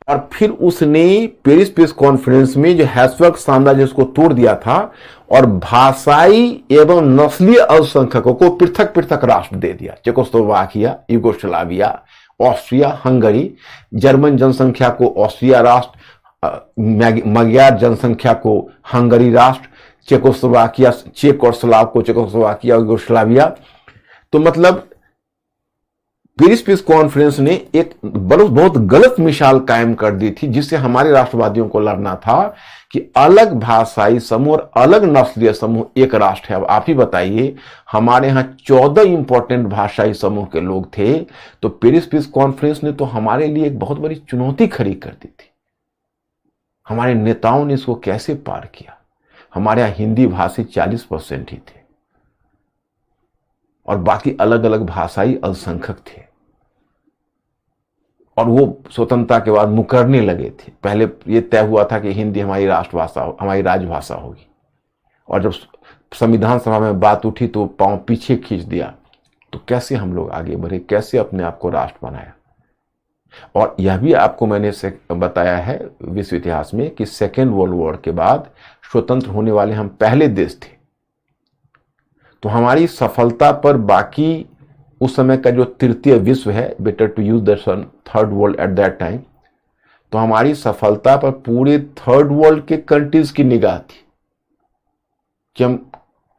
और फिर उसने पेरिस पीस कॉन्फ्रेंस में जो हैब्सबर्ग साम्राज्य उसको तोड़ दिया था और भाषाई एवं नस्लीय अल्पसंख्यकों को पृथक पृथक राष्ट्र दे दिया। Czechoslovakia, Yugoslavia, Austria, Hungary, German जनसंख्या को ऑस्ट्रिया राष्ट्र, मगियार जनसंख्या को हंगरी राष्ट्र, चेकोस्लोवाकिया, चेक और स्लाव को चेकोस्लोवाकिया, यूगोस्लाविया। तो मतलब पेरिस पीस कॉन्फ्रेंस ने एक बहुत गलत मिसाल कायम कर दी थी, जिससे हमारे राष्ट्रवादियों को लड़ना था कि अलग भाषाई समूह और अलग नस्लीय समूह एक राष्ट्र है। अब आप ही बताइए, हमारे यहां 14 इंपॉर्टेंट भाषाई समूह के लोग थे, तो पेरिस पीस कॉन्फ्रेंस ने तो हमारे लिए एक बहुत बड़ी चुनौती खड़ी कर दी थी। हमारे नेताओं ने इसको कैसे पार किया? हमारे यहां हिंदी भाषी 40% ही थे और बाकी अलग अलग भाषाई अल्पसंख्यक थे, और वो स्वतंत्रता के बाद मुकरने लगे थे। पहले ये तय हुआ था कि हिंदी हमारी राष्ट्रभाषा, हमारी राजभाषा होगी, और जब संविधान सभा में बात उठी तो पांव पीछे खींच दिया। तो कैसे हम लोग आगे बढ़े, कैसे अपने आप को राष्ट्र बनाया? और यह भी आपको मैंने बताया है विश्व इतिहास में कि सेकेंड वर्ल्ड वॉर के बाद स्वतंत्र होने वाले हम पहले देश थे। तो हमारी सफलता पर बाकी उस समय का जो तृतीय विश्व है, better to use the third world at that time, तो हमारी सफलता पर पूरे थर्ड वर्ल्ड के कंट्रीज की निगाह थी कि हम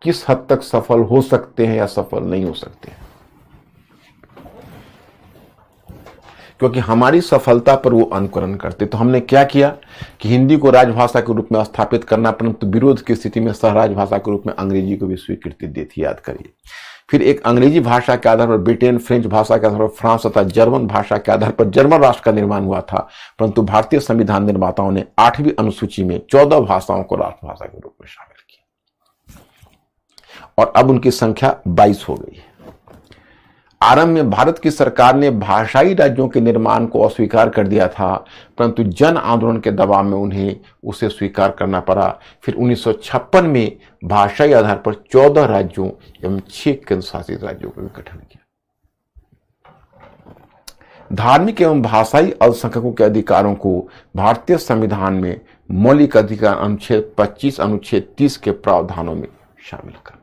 किस हद तक सफल हो सकते हैं या सफल नहीं हो सकते हैं, क्योंकि हमारी सफलता पर वो अनुकरण करते। तो हमने क्या किया कि हिंदी को राजभाषा के रूप में स्थापित करना, परंतु विरोध की स्थिति में सहराजभाषा के रूप में अंग्रेजी को भी स्वीकृति दी थी, याद करिए। फिर एक अंग्रेजी भाषा के आधार पर ब्रिटेन, फ्रेंच भाषा के आधार पर फ्रांस तथा जर्मन भाषा के आधार पर जर्मन राष्ट्र का निर्माण हुआ था, परंतु भारतीय संविधान निर्माताओं ने 8वीं अनुसूची में 14 भाषाओं को राष्ट्रभाषा के रूप में शामिल किया, और अब उनकी संख्या 22 हो गई है। आरंभ में भारत की सरकार ने भाषाई राज्यों के निर्माण को अस्वीकार कर दिया था, परंतु जन आंदोलन के दबाव में उन्हें उसे स्वीकार करना पड़ा। फिर 1956 में भाषाई आधार पर 14 राज्यों एवं 6 केंद्र शासित राज्यों का गठन किया। धार्मिक एवं भाषाई अल्पसंख्यकों के अधिकारों को भारतीय संविधान में मौलिक अधिकार अनुच्छेद 25, अनुच्छेद 30 के प्रावधानों में शामिल करना।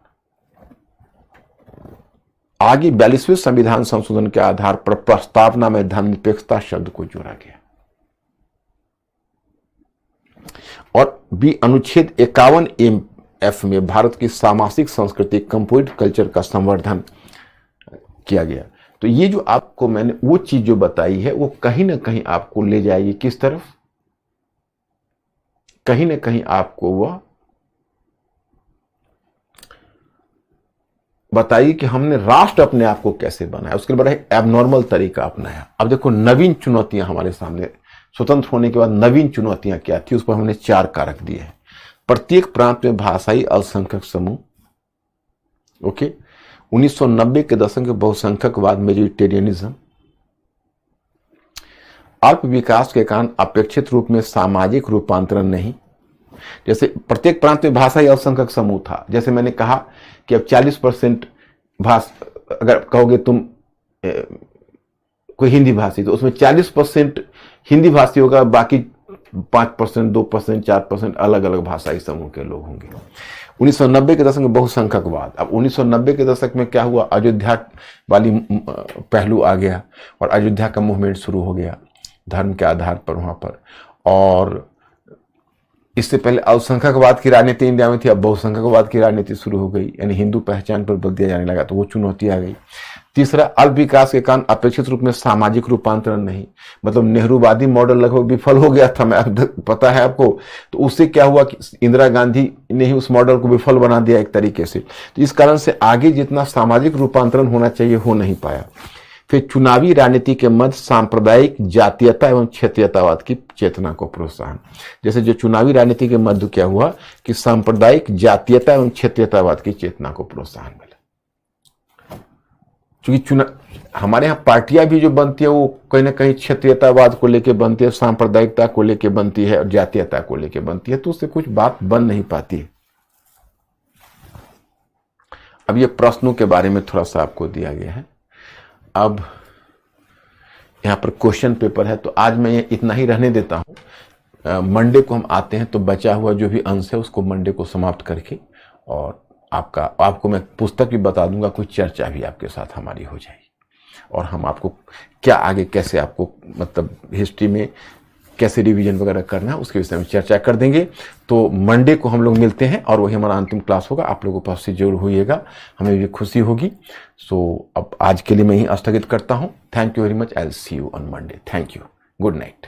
आगे 42वें संविधान संशोधन के आधार पर प्रस्तावना में धर्मनिरपेक्षता शब्द को जोड़ा गया। और बी, अनुच्छेद 51 में भारत की सामाजिक संस्कृति कंपोजिट कल्चर का संवर्धन किया गया। तो ये जो आपको मैंने वो चीज जो बताई है वो कहीं ना कहीं आपको ले जाएगी किस तरफ, कहीं ना कहीं आपको वह बताइए कि हमने राष्ट्र अपने आप को कैसे बनाया, उसके लिए बड़ा एबनॉर्मल तरीका अपनाया। अब देखो नवीन चुनौतियां हमारे सामने, स्वतंत्र होने के बाद नवीन चुनौतियां क्या थी, उस पर हमने 4 कारक दिए हैं। प्रत्येक प्रांत में भाषाई अल्पसंख्यक समूह, ओके, 1990 के दशक के बहुसंख्यकवाद, मेजोरिटेरियनिज्म, अल्प विकास के कारण अपेक्षित रूप में सामाजिक रूपांतरण नहीं। जैसे प्रत्येक प्रांत में भाषाई अल्पसंख्यक समूह था, जैसे मैंने कहा कि अब 40% अगर कहोगे तुम कोई हिंदी भाषी, तो उसमें 40% हिंदी भाषी होगा, बाकी 5%, 2%, 4% अलग अलग भाषाई समूह के लोग होंगे। 1990 के दशक में बहुसंख्यकवाद। अब 1990 के दशक में क्या हुआ, अयोध्या वाली पहलू आ गया और अयोध्या का मूवमेंट शुरू हो गया धर्म के आधार पर वहां पर। और इससे पहले अल्पसंख्यकवाद की राजनीति इंडिया में थी, अब बहुसंख्यकवाद की राजनीति शुरू हो गई, यानी हिंदू पहचान पर बल दिया जाने लगा, तो वो चुनौती आ गई। तीसरा, अल्प विकास के कारण अपेक्षित रूप में सामाजिक रूपांतरण नहीं, मतलब नेहरूवादी मॉडल लगभग विफल हो गया था, मैं पता है आपको। तो उससे क्या हुआ कि इंदिरा गांधी ने ही उस मॉडल को विफल बना दिया एक तरीके से। तो इस कारण से आगे जितना सामाजिक रूपांतरण होना चाहिए हो नहीं पाया। फिर चुनावी राजनीति के मध्य सांप्रदायिक जातीयता एवं क्षेत्रीयतावाद की चेतना को प्रोत्साहन। जैसे जो चुनावी राजनीति के मध्य क्या हुआ कि सांप्रदायिक जातीयता एवं क्षेत्रीयतावाद की चेतना को प्रोत्साहन मिला। क्योंकि हमारे यहाँ पार्टियां भी जो बनती है वो कहीं ना कहीं क्षेत्रीयतावाद को लेकर बनती है, सांप्रदायिकता को लेकर बनती है और जातीयता को लेकर बनती है, तो उससे कुछ बात बन नहीं पाती है। अब ये प्रश्नों के बारे में थोड़ा सा आपको दिया गया है। अब यहाँ पर क्वेश्चन पेपर है, तो आज मैं ये इतना ही रहने देता हूँ। मंडे को हम आते हैं, तो बचा हुआ जो भी अंश है उसको मंडे को समाप्त करके और आपको मैं पुस्तक भी बता दूंगा, कुछ चर्चा भी आपके साथ हमारी हो जाएगी और हम आपको क्या आगे कैसे आपको मतलब हिस्ट्री में कैसे रिवीजन वगैरह करना है उसके विषय में चर्चा कर देंगे। तो मंडे को हम लोग मिलते हैं और वही हमारा अंतिम क्लास होगा। आप लोगों के पास से जरूर होइएगा, हमें भी खुशी होगी। सो अब आज के लिए मैं ही स्थगित करता हूँ। Thank you very much. I will see you on Monday. Thank you. Good night.